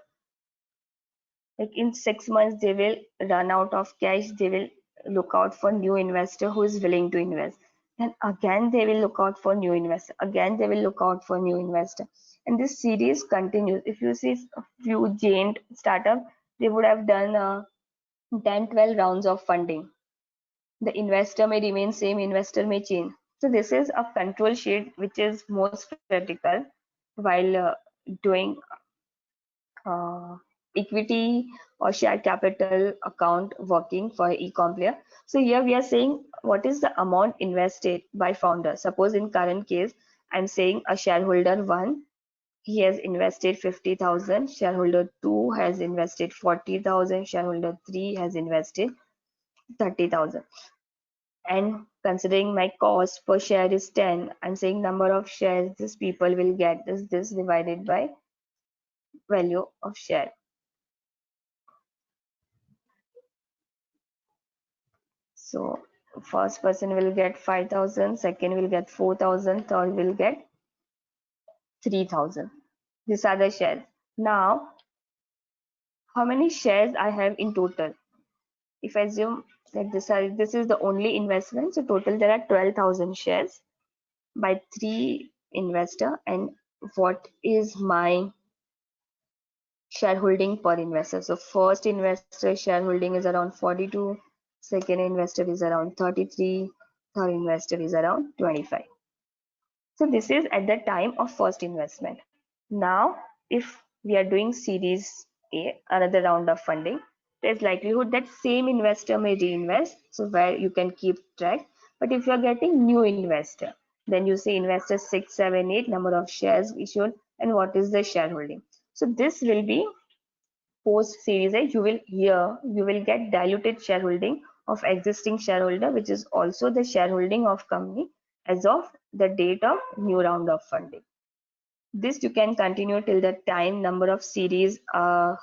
like in 6 months they will run out of cash. They will look out for new investor who is willing to invest. And again they will look out for new investor. Again they will look out for new investor. And this series continues. If you see a few giant startup, they would have done 10-12 rounds of funding. The investor may remain same, investor may change. So this is a control sheet which is most critical while doing uh, equity or share capital account working for e-com player. So here we are saying what is the amount invested by founder. Suppose in current case, I'm saying a shareholder 1, he has invested 50,000, shareholder 2 has invested 40,000, shareholder 3 has invested 30,000. And considering my cost per share is 10, I'm saying number of shares this people will get is this divided by value of share. So first person will get 5,000, second will get 4,000, third will get 3,000. These are the shares. Now, how many shares I have in total? If I assume that this is the only investment, so total there are 12,000 shares by 3 investor. And what is my shareholding per investor? So first investor shareholding is around 42, second investor is around 33, third investor is around 25. So this is at the time of first investment. Now if we are doing series A, another round of funding, there's likelihood that same investor may reinvest, so where you can keep track. But if you are getting new investor, then you say investor 6, 7, 8, number of shares issued, and what is the shareholding. So this will be post series A. You will get diluted shareholding of existing shareholder, which is also the shareholding of company as of the date of new round of funding. This you can continue till the time number of series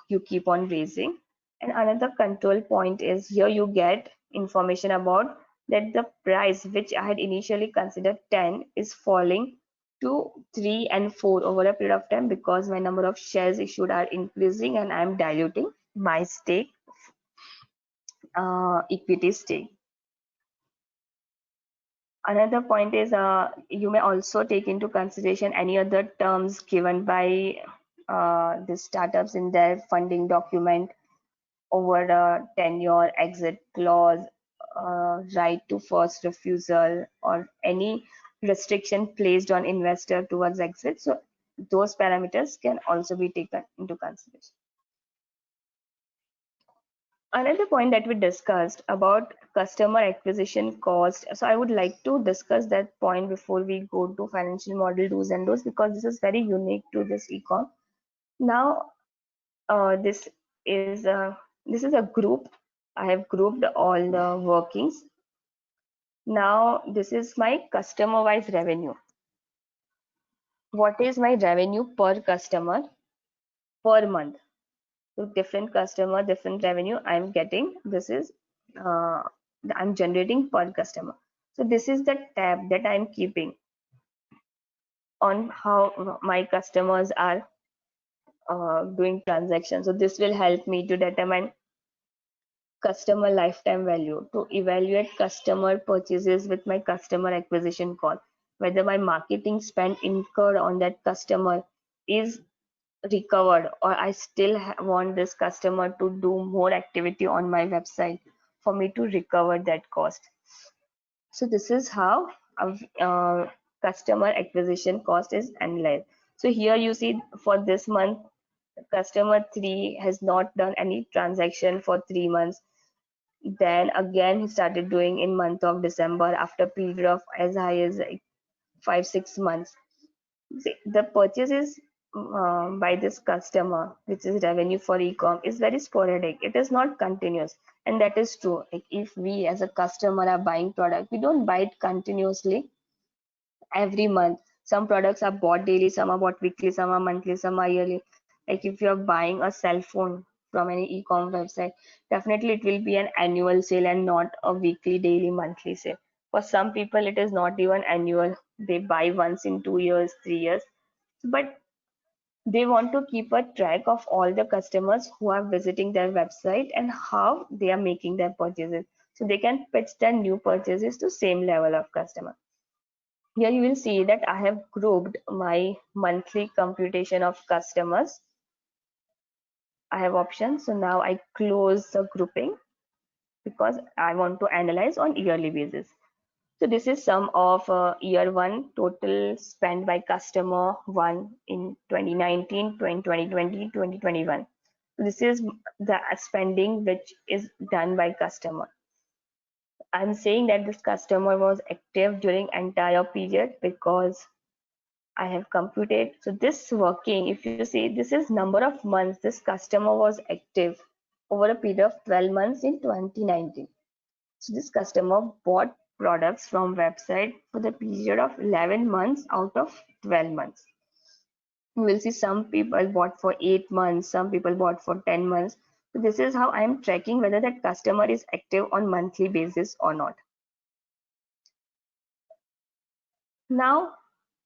you keep on raising. And another control point is here you get information about that the price which I had initially considered 10 is falling to 3 and 4 over a period of time because my number of shares issued are increasing and I'm diluting my stake, equity stake. Another point is you may also take into consideration any other terms given by the startups in their funding document over tenure, exit clause, right to first refusal, or any restriction placed on investor towards exit. So those parameters can also be taken into consideration. Another point that we discussed about customer acquisition cost. So I would like to discuss that point before we go to financial model do's and don'ts because this is very unique to this ecom. Now this is a group. I have grouped all the workings. Now this is my customer wise revenue. What is my revenue per customer per month? So different customer, different revenue I'm getting. This is I'm generating per customer. So this is the tab that I'm keeping on how my customers are doing transactions. So this will help me to determine customer lifetime value, to evaluate customer purchases with my customer acquisition cost. whether my marketing spend incurred on that customer is recovered, or I still want this customer to do more activity on my website for me to recover that cost. So this is how customer acquisition cost is analyzed. So here you see for this month, customer 3 has not done any transaction for 3 months. Then again he started doing in month of December after period of as high as like 5-6 months. See, the purchases by this customer, which is revenue for e-com, is very sporadic. It is not continuous, and that is true. Like if we as a customer are buying product, we don't buy it continuously every month. Some products are bought daily, some are bought weekly, some are monthly, some are yearly. Like if you're buying a cell phone from any e-com website, definitely it will be an annual sale and not a weekly, daily, monthly sale. For some people, it is not even annual. They buy once in 2 years, 3 years, but they want to keep a track of all the customers who are visiting their website and how they are making their purchases. So they can pitch their new purchases to same level of customer. Here you will see that I have grouped my monthly computation of customers. I have options. So now I close the grouping because I want to analyze on yearly basis. So this is sum of year 1 total spent by customer 1 in 2019, 2020, 2021. So this is the spending which is done by customer. I'm saying that this customer was active during entire period because I have computed. So this working, if you see, this is number of months this customer was active over a period of 12 months in 2019. So this customer bought products from website for the period of 11 months out of 12 months. You will see some people bought for 8 months, some people bought for 10 months. So this is how I am tracking whether that customer is active on monthly basis or not. Now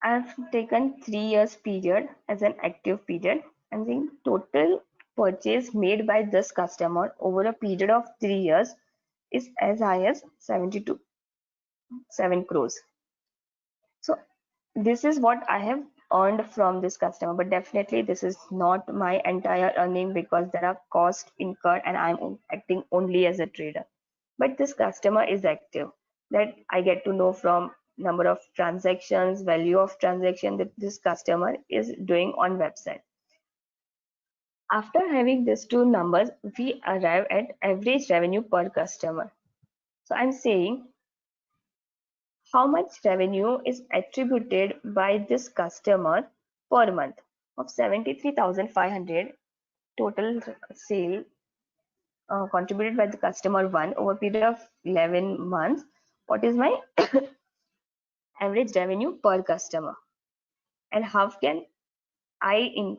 I've taken 3 years period as an active period and the total purchase made by this customer over a period of 3 years is as high as 7 crores. So this is what I have earned from this customer, but definitely this is not my entire earning because there are costs incurred and I'm acting only as a trader. But this customer is active, that I get to know from number of transactions, value of transaction that this customer is doing on website. After having these two numbers, we arrive at average revenue per customer. So I'm saying how much revenue is attributed by this customer per month of 73,500 total sale contributed by the customer 1 over a period of 11 months. What is my average revenue per customer, and how can I in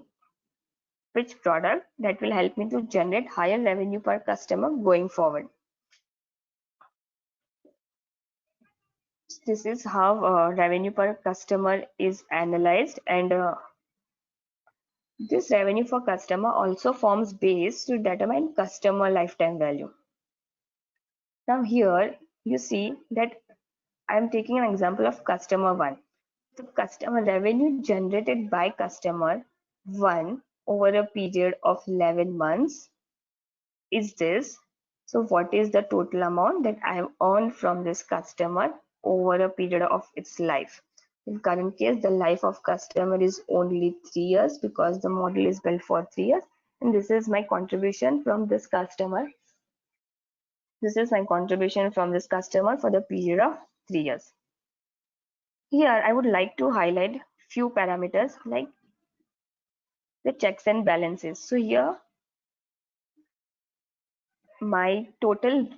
which product that will help me to generate higher revenue per customer going forward. This is how revenue per customer is analyzed, and this revenue for customer also forms base to determine customer lifetime value. Now here you see that I am taking an example of customer 1. The customer revenue generated by customer 1 over a period of 11 months is this. So what is the total amount that I have earned from this customer over a period of its life? In current case, the life of customer is only 3 years because the model is built for 3 years. And this is my contribution from this customer. This is my contribution from this customer for the period of 3 years. Here, I would like to highlight few parameters like the checks and balances. So here, my total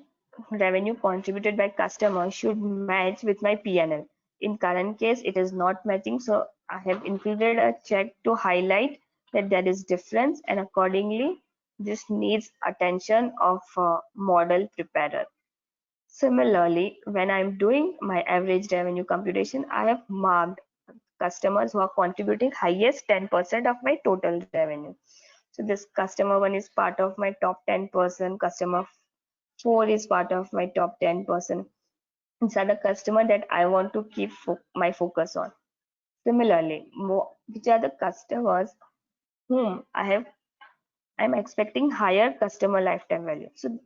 revenue contributed by customer should match with my P&L. In current case, it is not matching, so I have included a check to highlight that there is difference, and accordingly, this needs attention of a model preparer. Similarly, when I'm doing my average revenue computation, I have marked customers who are contributing highest 10% of my total revenue. So this customer 1 is part of my top 10%, customer 4 is part of my top 10%. These are the customer that I want to keep my focus on. Similarly, which are the customers whom I'm expecting higher customer lifetime value. So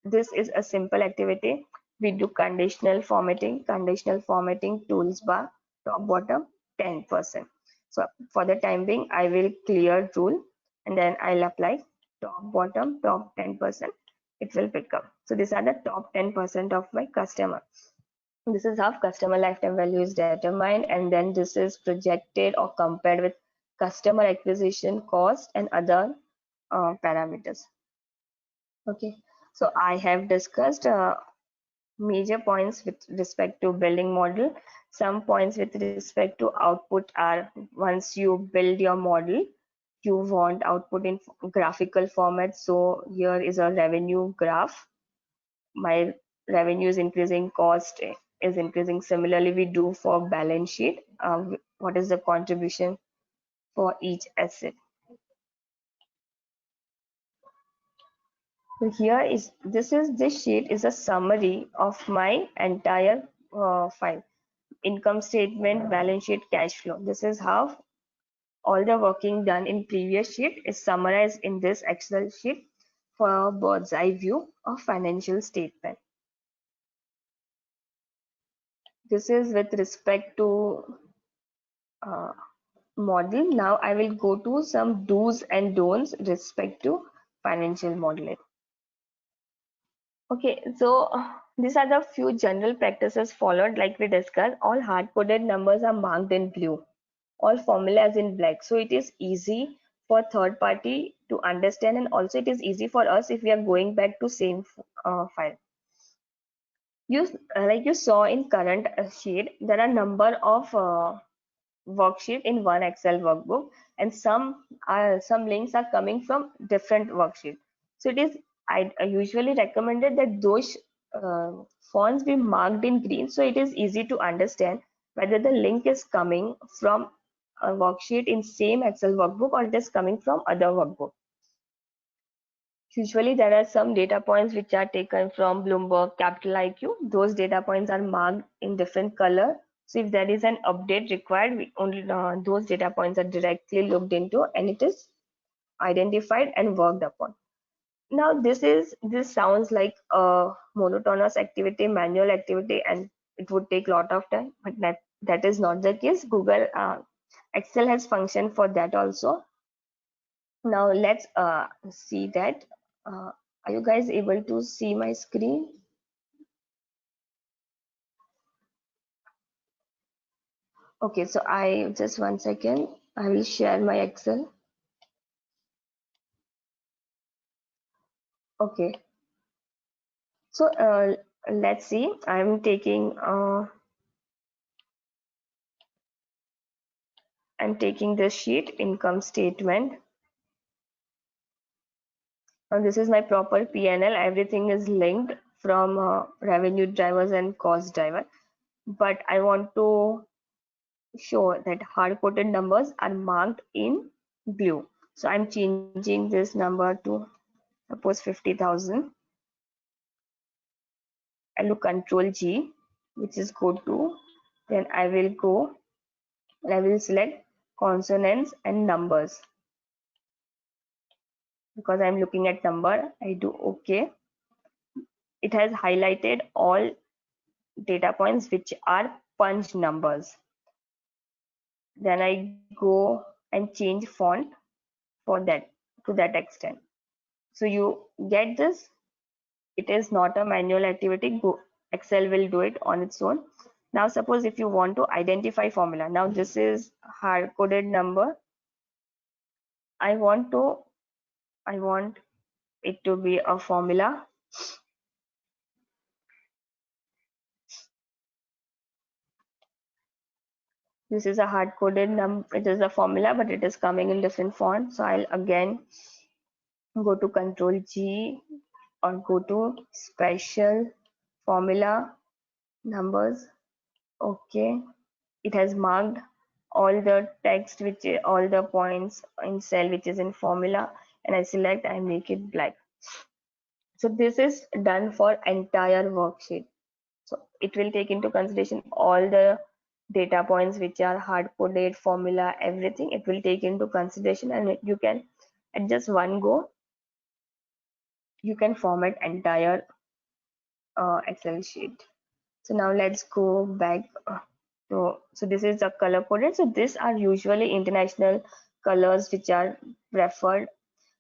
this is a simple activity. We do conditional formatting toolbar, top bottom 10%. So for the time being, I will clear rule and then I'll apply top bottom top 10%. It will pick up. So these are the top 10% of my customer. This is how customer lifetime value is determined, and then this is projected or compared with customer acquisition cost and other parameters. Okay, so I have discussed major points with respect to building model. Some points with respect to output are, once you build your model, you want output in graphical format. So here is a revenue graph. My revenue is increasing, cost is increasing. Similarly, we do for balance sheet. What is the contribution for each asset? So here is this sheet is a summary of my entire file: income statement, balance sheet, cash flow. This is how all the working done in previous sheet is summarized in this Excel sheet for a bird's eye view of financial statement. This is with respect to model. Now I will go to some do's and don'ts respect to financial modeling. Okay, so these are the few general practices followed. Like we discussed, all hard-coded numbers are marked in blue, all formulas in black. So it is easy for third party to understand, and also it is easy for us if we are going back to same file. Like you saw in current sheet, there are number of worksheet in one Excel workbook, and some links are coming from different worksheet. So it is I usually recommended that those fonts be marked in green, so it is easy to understand whether the link is coming from a worksheet in same Excel workbook or it is coming from other workbook. Usually there are some data points which are taken from Bloomberg, Capital IQ. Those data points are marked in different color. So if there is an update required, only those data points are directly looked into and it is identified and worked upon. Now this sounds like a monotonous activity, manual activity, and it would take a lot of time, but that is not the case. Google Excel has function for that also. Now let's see that. Are you guys able to see my screen? Okay, so just 1 second. I will share my Excel. Okay. So let's see. I'm taking this sheet, income statement. Now this is my proper P&L. Everything is linked from revenue drivers and cost driver. But I want to show that hard-coded numbers are marked in blue. So I'm changing this number to suppose 50,000. I'll do Control G, which is go to. Then I will go and I will select consonants and numbers. Because I'm looking at number, I do OK. It has highlighted all data points which are punch numbers. Then I go and change font for that to that extent. So you get this. It is not a manual activity. Excel will do it on its own. Now suppose if you want to identify formula. Now this is hard-coded number. I want it to be a formula. This is a hard-coded number. It is a formula, but it is coming in different font. So I'll again go to Control G or go to special formula numbers. Okay, it has marked all the text, all the points in cell which is in formula, and I select and make it black. So this is done for entire worksheet. So it will take into consideration all the data points which are hard coded, formula, everything. It will take into consideration, and you can at just one go you can format entire Excel sheet. So now let's go back. So this is the color coded. So these are usually international colors which are preferred.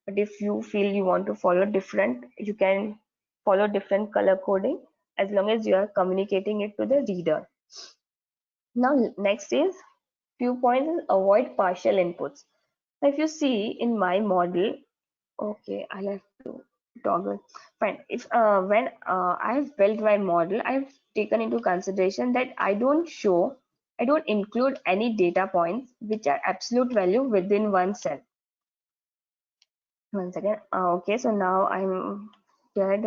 But if you feel you want to follow different, you can follow different color coding as long as you are communicating it to the reader. Now next is few points is avoid partial inputs. Now if you see in my model, okay, I'll have to toggle. Fine. If when I've built my model, I've taken into consideration that I don't include any data points which are absolute value within one cell. One second. Okay, so now I'm good.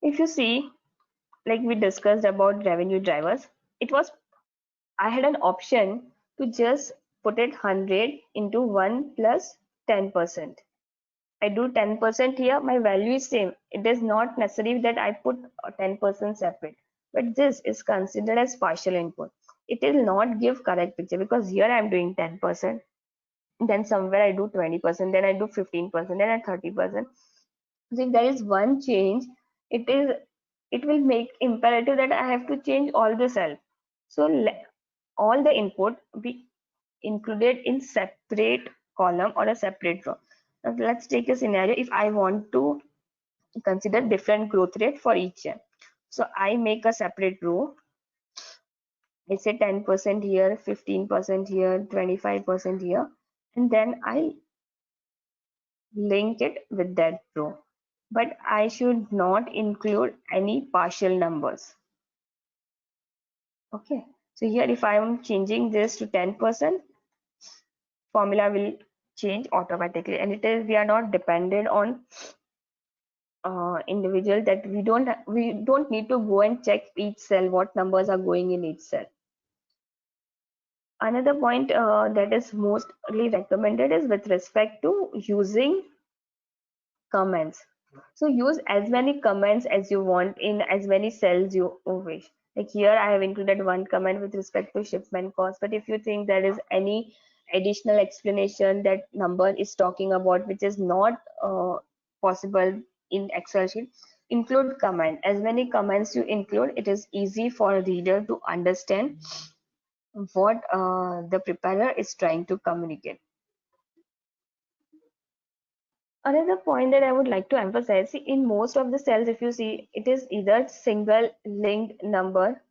If you see, like we discussed about revenue drivers, it was I had an option to just put it 100 into 1 plus 10%. I do 10% here, my value is same. It is not necessary that I put 10% separate, but this is considered as partial input. It will not give correct picture because here I am doing 10%, then somewhere I do 20%, then I do 15%, then at 30%. So if there is one change, it will make imperative that I have to change all the cell. So all the input be included in separate column or a separate row. Now let's take a scenario if I want to consider different growth rate for each year. So I make a separate row. I say 10% here, 15% here, 25% here, and then I link it with that row. But I should not include any partial numbers. Okay, so here if I am changing this to 10%, formula will change automatically, and it is we are not dependent on individual that we don't need to go and check each cell what numbers are going in each cell. Another point that is mostly recommended is with respect to using comments. So use as many comments as you want in as many cells you wish. Like here I have included one comment with respect to shipment cost, but if you think there is any additional explanation that number is talking about which is not possible in Excel sheet, include comment. As many comments you include, it is easy for a reader to understand what the preparer is trying to communicate. Another point that I would like to emphasize, see, in most of the cells, if you see, it is either single linked number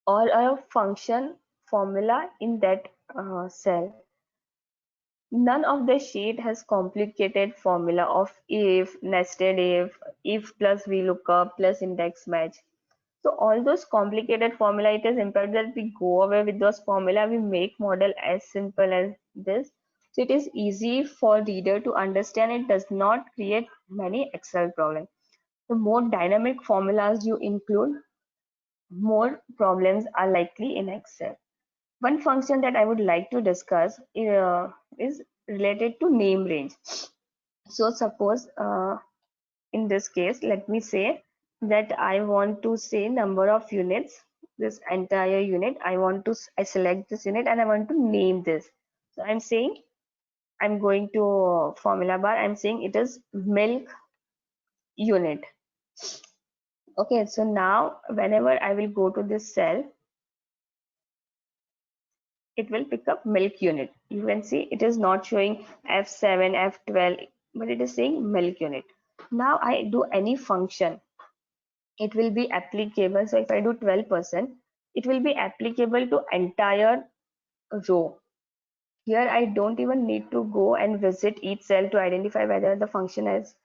or a function formula in that cell. None of the sheet has complicated formula of if, nested if plus VLOOKUP plus index match. So all those complicated formula, it is imperative that we go away with those formula. We make model as simple as this. So it is easy for reader to understand. It does not create many Excel problems. The more dynamic formulas you include, more problems are likely in Excel. One function that I would like to discuss is related to name range. So suppose in this case, let me say that I want to say number of units, this entire unit. I select this unit and I want to name this. So I'm saying I'm going to formula bar. I'm saying it is milk unit. Okay, so now whenever I will go to this cell, it will pick up milk unit. You can see it is not showing F7, F12, but it is saying milk unit. Now I do any function, it will be applicable. So if I do 12%, it will be applicable to entire row. Here I don't even need to go and visit each cell to identify whether the function is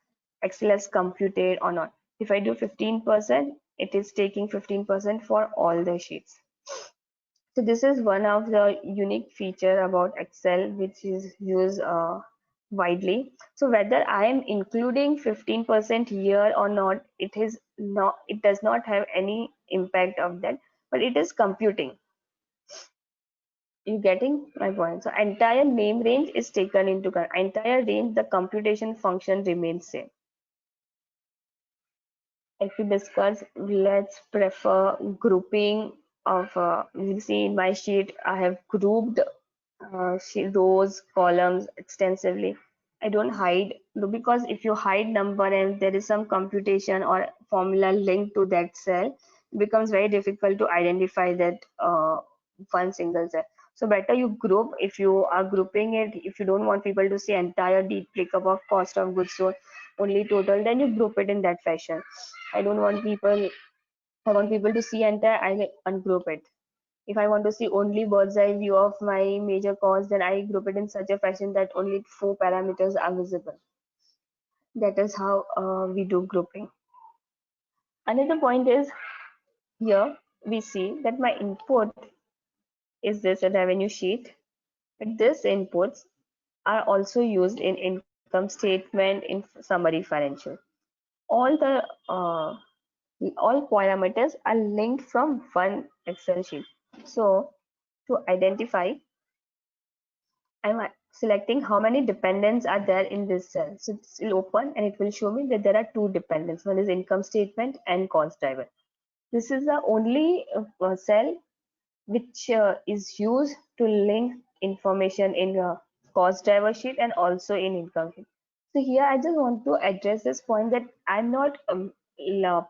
Excel has computed or not. If I do 15%, it is taking 15% for all the sheets. So this is one of the unique feature about Excel which is used widely. So whether I am including 15% here or not, it does not have any impact of that, but it is computing. You getting my point? So entire name range is taken into account. Entire range, the computation function remains same. If we discuss, let's prefer grouping of, you see in my sheet, I have grouped rows, columns extensively. I don't hide, because if you hide number and there is some computation or formula linked to that cell, it becomes very difficult to identify that one single cell. So better you group. If you are grouping it, if you don't want people to see entire deep breakup of cost of goods sold, only total, then you group it in that fashion. I don't want people, I want people to see entire, I ungroup it. If I want to see only bird's eye view of my major cost, then I group it in such a fashion that only 4 parameters are visible. That is how we do grouping. Another point is, here we see that my input is this, a revenue sheet, but these inputs are also used in income statement, in summary financial. All the all parameters are linked from one Excel sheet. So to identify, I'm selecting how many dependents are there in this cell. So it will open and it will show me that there are two dependents. One is income statement and cost driver. This is the only cell which is used to link information in cost driver sheet and also in income sheet. So here I just want to address this point that I'm not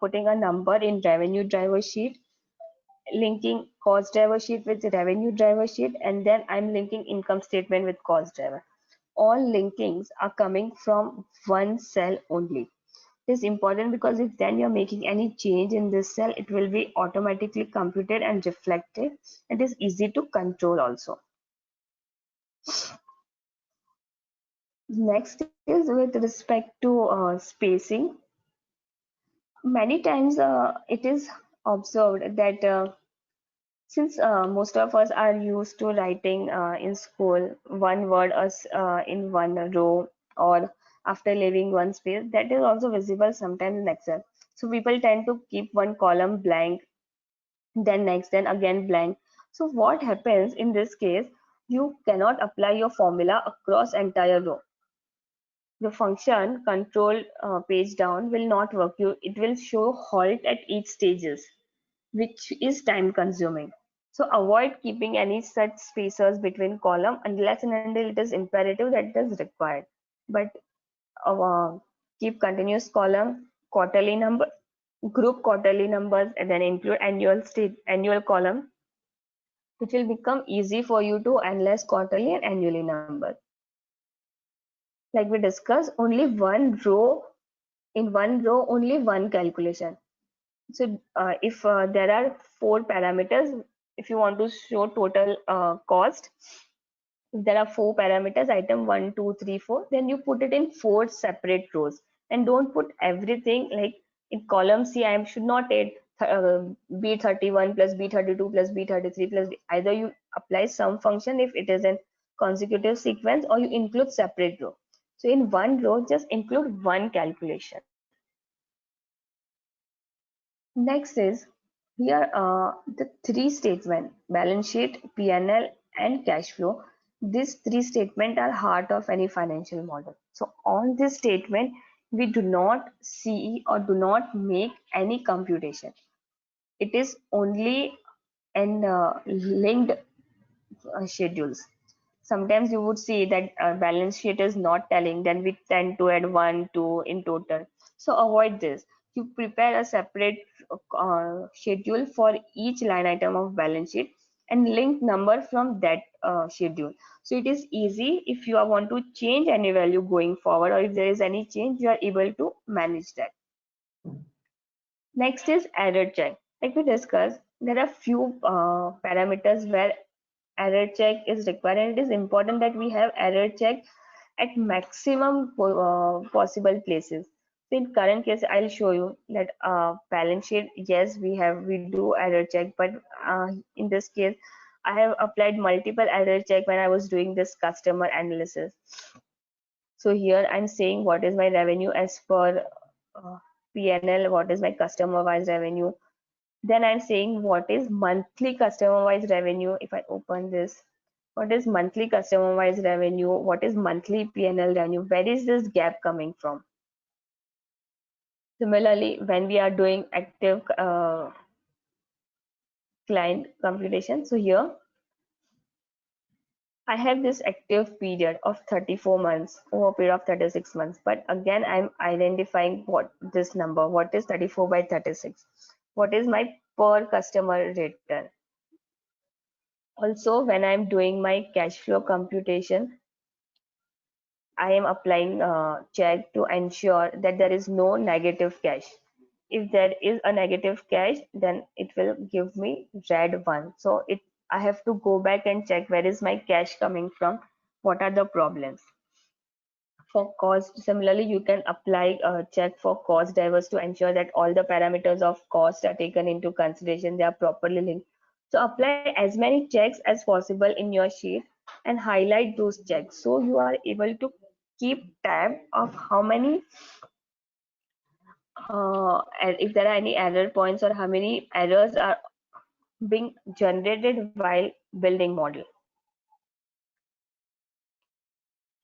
putting a number in revenue driver sheet, linking cost driver sheet with revenue driver sheet, and then I'm linking income statement with cost driver. All linkings are coming from one cell only. It is important because if then you're making any change in this cell, it will be automatically computed and reflected. It is easy to control also. Next is with respect to spacing. Many times it is observed that since most of us are used to writing in school one word as in one row, or after leaving one space, that is also visible sometimes in Excel. So people tend to keep one column blank, then next, then again blank. So what happens in this case? You cannot apply your formula across entire row. The function control page down will not work. It will show halt at each stages, which is time consuming. So avoid keeping any such spacers between column unless and until it is imperative that it is required. But uh, keep continuous column, quarterly number, group quarterly numbers, and then include annual column, which will become easy for you to analyze quarterly and annually numbers. Like we discussed, only one row, in one row, only one calculation. So if there are 4 parameters, if you want to show total cost, if there are 4 parameters, item 1, 2, 3, 4, then you put it in 4 separate rows, and don't put everything like in column C. I should not add B31 plus B32 plus B33 plus B. Either you apply some function if it is in consecutive sequence, or you include separate row. So in one row, just include one calculation. Next is here the 3 statement: balance sheet, P&L, and cash flow. These 3 statements are heart of any financial model. So on this statement, we do not see or do not make any computation. It is only in linked schedules. Sometimes you would see that balance sheet is not telling, then we tend to add 1, 2 in total. So avoid this. You prepare a separate schedule for each line item of balance sheet and link number from that schedule. So it is easy if you want to change any value going forward, or if there is any change, you are able to manage that. Next is error check. Like we discussed, there are few parameters where error check is required, and it is important that we have error check at maximum possible places. So in current case, I'll show you that balance sheet, yes, we do error check, but in this case, I have applied multiple error check when I was doing this customer analysis. So here I'm saying what is my revenue as per P&L, what is my customer wise revenue. Then I'm saying what is monthly customer wise revenue. If I open this, what is monthly customer wise revenue, what is monthly P&L revenue, where is this gap coming from? Similarly, when we are doing active client computation, so here I have this active period of 34 months over a period of 36 months. But again, I'm identifying what this number, what is 34 by 36? What is my per customer return? Also, when I'm doing my cash flow computation, I am applying check to ensure that there is no negative cash. If there is a negative cash, then it will give me red one. So I have to go back and check where is my cash coming from, what are the problems. For cost, similarly, you can apply a check for cost drivers to ensure that all the parameters of cost are taken into consideration, they are properly linked. So apply as many checks as possible in your sheet and highlight those checks so you are able to keep tab of how many and if there are any error points or how many errors are being generated while building model.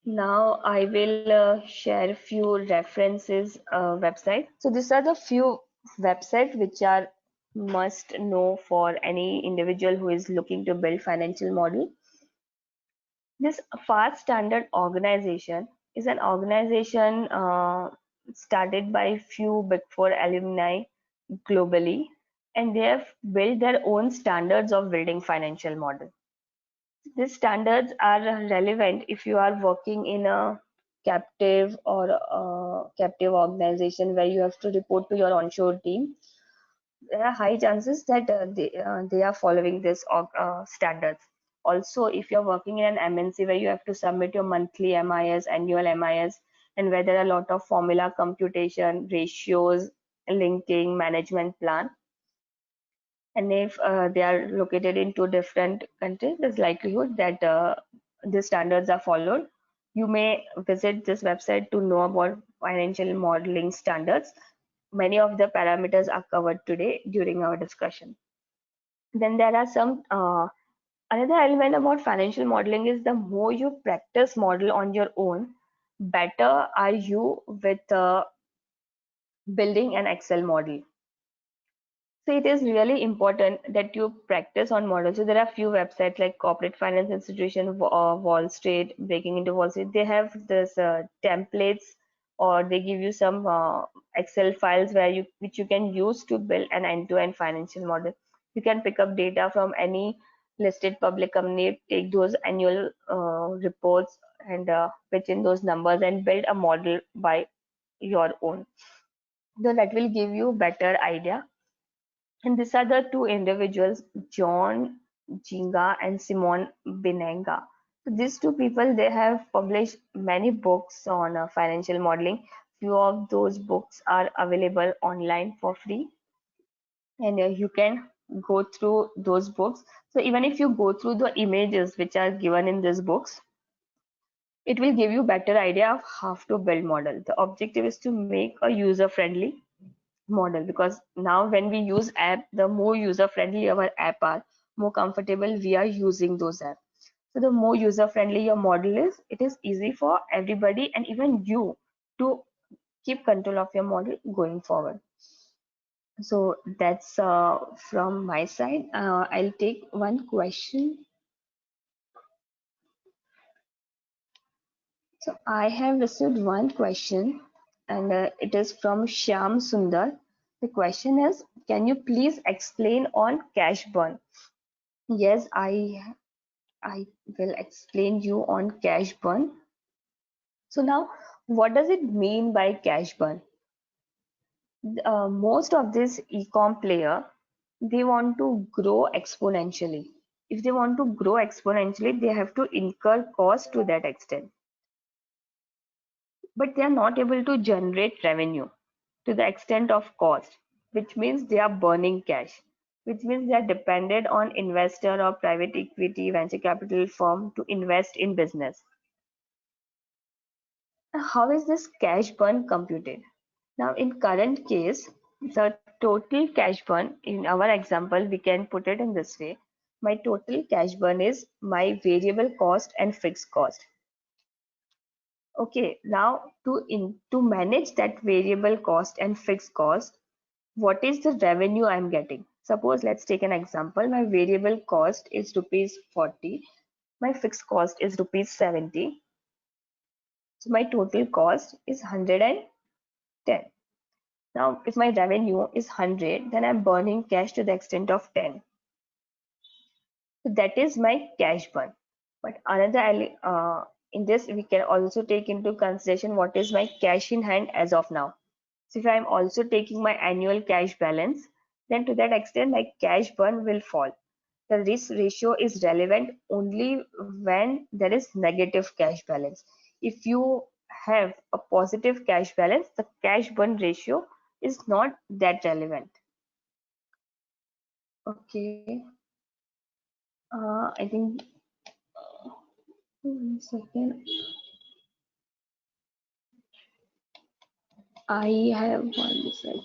Now I will share few references website. So these are the few websites which are must know for any individual who is looking to build financial model. This Fast Standard organization is an organization started by few Big Four alumni globally, and they have built their own standards of building financial model. These standards are relevant if you are working in a captive or a captive organization where you have to report to your onshore team. There are high chances that they are following this standards. Also, if you're working in an MNC where you have to submit your monthly MIS, annual MIS, and where there are a lot of formula computation, ratios, linking, management plan, and if they are located in two different countries, there's likelihood that the standards are followed. You may visit this website to know about financial modeling standards. Many of the parameters are covered today during our discussion. Then there are some another element about financial modeling is the more you practice model on your own, better are you with building an Excel model. So it is really important that you practice on models. So there are few websites like Corporate Finance Institution, Wall Street, Breaking into Wall Street. They have this templates, or they give you some Excel files which you can use to build an end-to-end financial model. You can pick up data from any listed public company, take those annual reports and pitch in those numbers and build a model by your own. So that will give you better idea. And these are the two individuals, John Ginga and Simon Benenga. So these two people, they have published many books on financial modeling. Few of those books are available online for free, and you can go through those books. So even if you go through the images which are given in these books, it will give you better idea of how to build model. The objective is to make a user-friendly model, because now when we use app, the more user friendly our app are, more comfortable we are using those apps. So the more user friendly your model is, it is easy for everybody and even you to keep control of your model going forward. So that's from my side. I'll take one question. So I have received one question, and it is from Shyam Sundar. The question is, can you please explain on cash burn? Yes, I will explain you on cash burn. So now, what does it mean by cash burn? Most of this e-com player, they want to grow exponentially. If they want to grow exponentially, they have to incur cost to that extent. But they are not able to generate revenue to the extent of cost, which means they are burning cash, which means they are dependent on investor or private equity venture capital firm to invest in business. How is this cash burn computed? Now in current case, the total cash burn, in our example, we can put it in this way. My total cash burn is my variable cost and fixed cost. Okay, now to manage that variable cost and fixed cost, what is the revenue I'm getting? Suppose let's take an example. My variable cost is rupees 40. My fixed cost is rupees 70. So my total cost is 110. Now, if my revenue is 100, then I'm burning cash to the extent of 10. So that is my cash burn. But in this, we can also take into consideration what is my cash in hand as of now. So if I'm also taking my annual cash balance, then to that extent, my cash burn will fall. The risk ratio is relevant only when there is negative cash balance. If you have a positive cash balance, the cash burn ratio is not that relevant. Okay. I think 1 second. I have one second.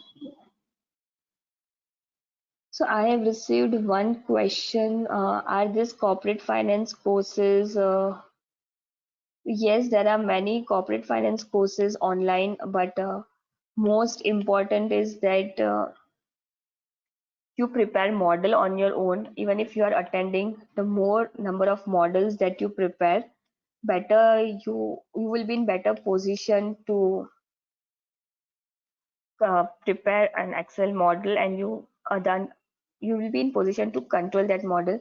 So I have received one question. Are these corporate finance courses? Yes, there are many corporate finance courses online, but most important is that you prepare model on your own. Even if you are attending, the more number of models that you prepare, better you will be in better position to prepare an Excel model, and you will be in position to control that model.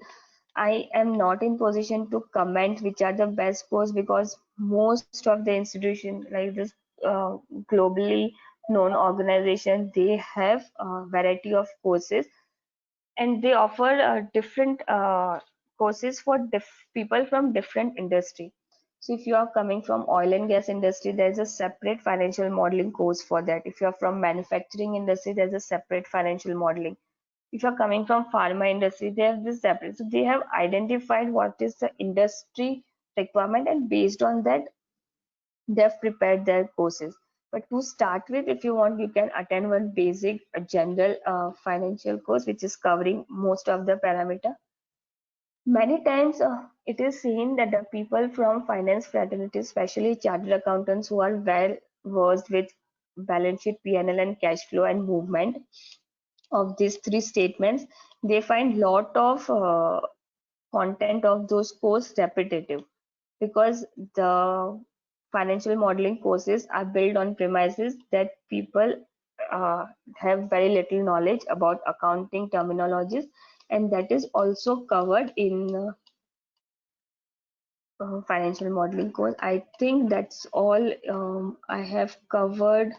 I am not in position to comment which are the best course, because most of the institution like this uh, globally known organization, they have a variety of courses, and they offer different courses for people from different industry. So if you are coming from oil and gas industry, there's a separate financial modeling course for that. If you are from manufacturing industry, there's a separate financial modeling. If you're coming from pharma industry, they have this separate. So they have identified what is the industry requirement, and based on that, they've prepared their courses. But to start with, if you want, you can attend one basic general financial course, which is covering most of the parameter. Many times it is seen that the people from finance fraternities, especially chartered accountants who are well versed with balance sheet, P&L, and cash flow and movement of these three statements, they find lot of content of those courses repetitive, because the financial modeling courses are built on premises that people uh, have very little knowledge about accounting terminologies, and that is also covered in financial modeling course. I think that's all. I have covered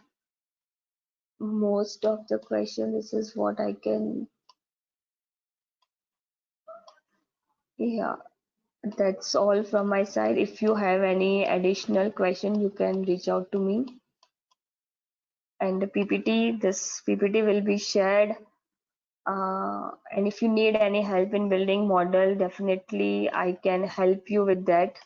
most of the question. This is what I can, yeah, that's all from my side. If you have any additional question, you can reach out to me. And the PPT, this PPT will be shared. And if you need any help in building model, definitely I can help you with that.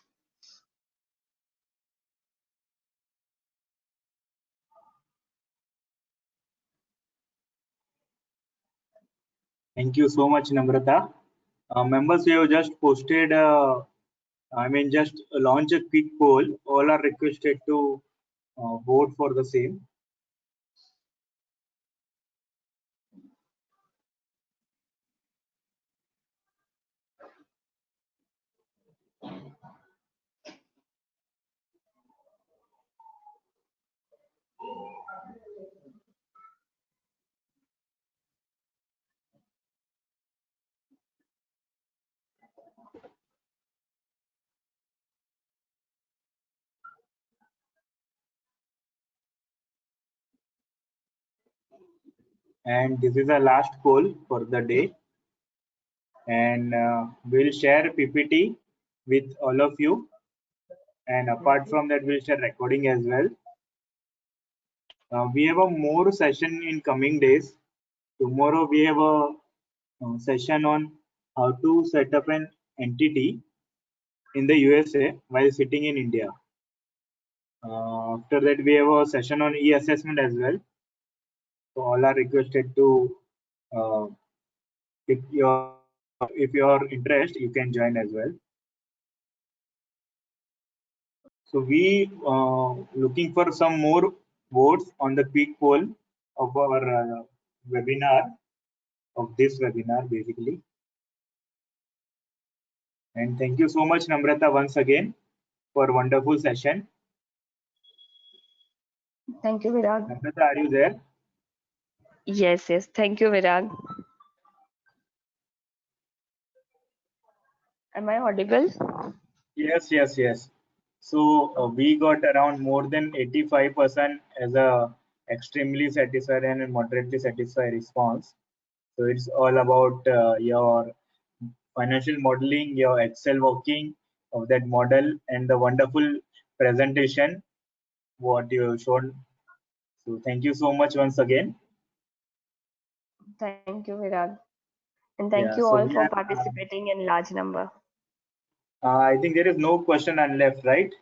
Thank you so much, Namrata. Members, we have just posted, just launch a quick poll. All are requested to vote for the same. And this is the last poll for the day. And we'll share PPT with all of you. And apart from that, we'll share recording as well. We have a more session in coming days. Tomorrow we have a session on how to set up an entity in the USA while sitting in India. After that, we have a session on e-assessment as well. So all are requested to, if you're interested, you can join as well. So we looking for some more votes on the quick poll of our webinar, of this webinar basically. And thank you so much, Namrata, once again for a wonderful session. Thank you, Virag. Namrata, are you there? Yes, yes. Thank you, Virag. Am I audible? Yes, yes, yes. So we got around more than 85% as a extremely satisfied and moderately satisfied response. So it's all about your financial modeling, your Excel working of that model, and the wonderful presentation what you have shown. So thank you so much once again. Thank you, Virag. And thank Yeah. you So all we for are. participating in large number. I think there is no question left, right?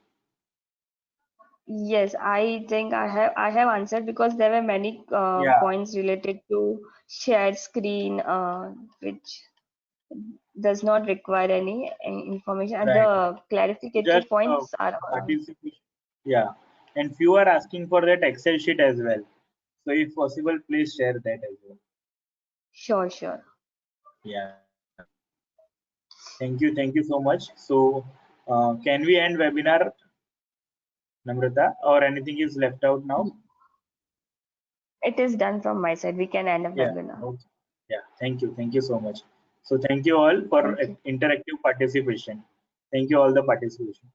Yes, I think I have answered because there were many Yeah. points related to shared screen, which does not require any information, and Right. the Just clarificative points are participation. Yeah. And few are asking for that Excel sheet as well. So if possible, please share that as well. sure, sure. Yeah. Thank you. Thank you so much. So can we end webinar, Namrata, or anything is left out now? It is done from my side. We can end a Yeah. webinar. Okay. Yeah. Thank you. Thank you so much. So thank you all for Thank you. interactive participation. Thank you all the participation.